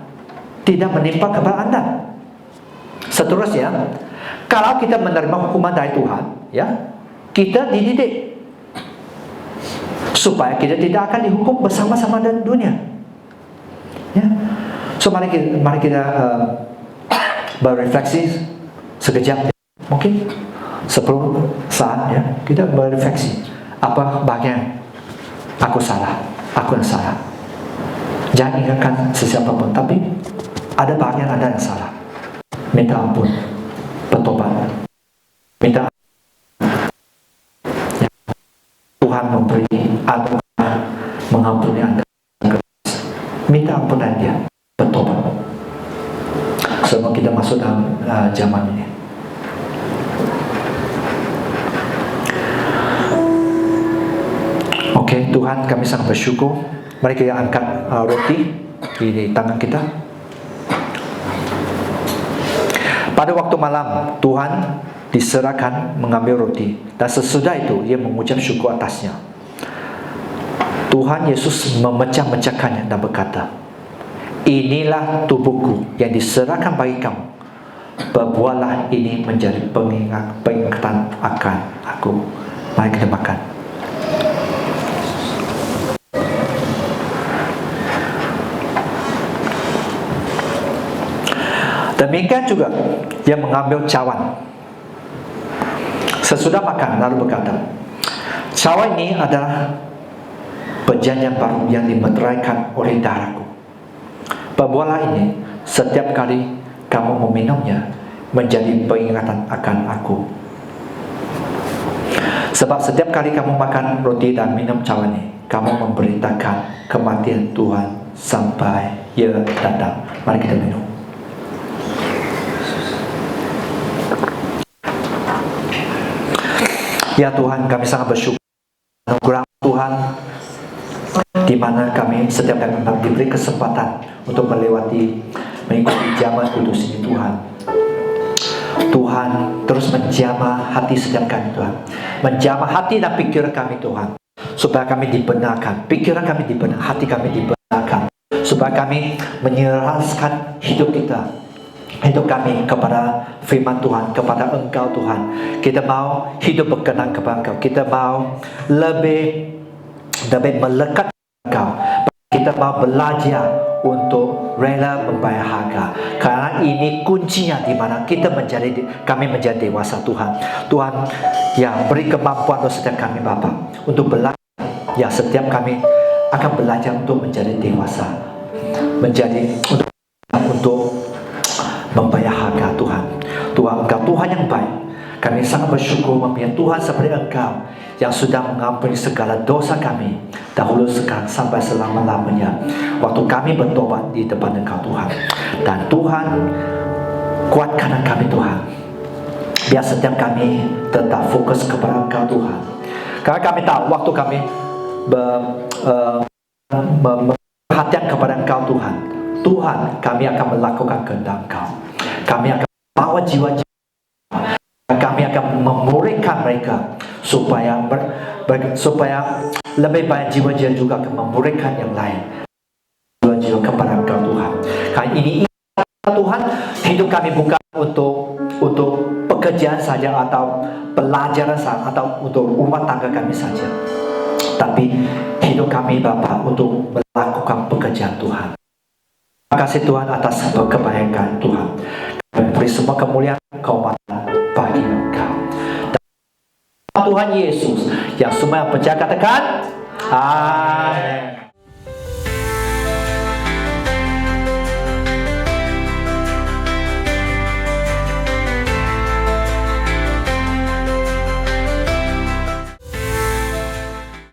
tidak menimpa kepada Anda. Seterusnya, kalau kita menerima hukuman dari Tuhan, ya, kita dididik supaya kita tidak akan dihukum bersama-sama dengan dunia, ya. So mari kita berrefleksi sekejap, ya. Mungkin 10 saat, ya, kita berrefleksi. Apa bagian aku salah, aku yang salah. Jangan ingatkan sesiapa pun, tapi ada bagian Anda yang salah. Minta ampun, bertobat, minta ya. Tuhan memberi anugerah mengampuni Anda. Minta ampun dari Dia, bertobat. Sebelum kita masuk dalam zaman ini. Oke, Tuhan, kami sangat bersyukur. Mari kita angkat roti di tangan kita. Pada waktu malam, Tuhan diserahkan mengambil roti, dan sesudah itu Ia mengucap syukur atasnya. Tuhan Yesus memecah-mecahkannya dan berkata, inilah tubuhku yang diserahkan bagi kamu. Berbuatlah ini menjadi pengingatan akan aku. Mari kita makan. Demikian juga dia mengambil cawan. Sesudah makan lalu berkata, cawan ini adalah perjanjian baru yang dimeteraikan oleh darahku. Perbuatlah ini setiap kali kamu meminumnya menjadi peringatan akan aku. Sebab setiap kali kamu makan roti dan minum cawan ini, kamu memberitakan kematian Tuhan sampai Ia datang. Mari kita minum. Ya Tuhan, kami sangat bersyukur anugerah Tuhan, di mana kami setiap kali diberi kesempatan untuk mengikuti zaman kudus ini Tuhan. Tuhan terus menjamah hati setiap kami Tuhan, menjamah hati dan pikiran kami Tuhan, supaya kami dibenarkan, pikiran kami dibenarkan, hati kami dibenarkan, supaya kami menyerahkan hidup kami kepada firman Tuhan, kepada Engkau Tuhan. Kita mau hidup berkenan kepada Engkau. Kita mau lebih melekat Engkau. Kita mau belajar untuk rela membayar harga. Karena ini kuncinya di mana kami menjadi dewasa Tuhan. Tuhan yang beri kemampuan untuk setiap kami Bapa untuk belajar. Ya, setiap kami akan belajar untuk menjadi dewasa, untuk membayar harga Tuhan. Tuhan, Engkau Tuhan yang baik. Kami sangat bersyukur mempunyai Tuhan seperti Engkau yang sudah mengampuni segala dosa kami dahulu, sekarang, sampai selama-lamanya. Waktu kami bertobat di depan Engkau Tuhan. Dan Tuhan, kuatkan kami Tuhan, biar setiap kami tetap fokus kepada Engkau Tuhan. Karena kami tahu waktu kami perhatian kepada Engkau Tuhan, kami akan melakukan kehendak Engkau. Kami akan bawa jiwa-jiwa, kami akan memuridkan mereka supaya lebih banyak jiwa-jiwa juga akan memuridkan yang lain, jiwa-jiwa kepada Engkau Tuhan. Karena ini Tuhan, hidup kami bukan untuk pekerjaan saja atau pelajaran saja atau untuk rumah tangga kami saja, tapi hidup kami Bapa untuk melakukan pekerjaan Tuhan. Terima kasih Tuhan atas kebaikan Tuhan. Kami beri semua kemuliaan kehormatan bagi Engkau. Dan Tuhan Yesus yang semua yang percaya katakan amin.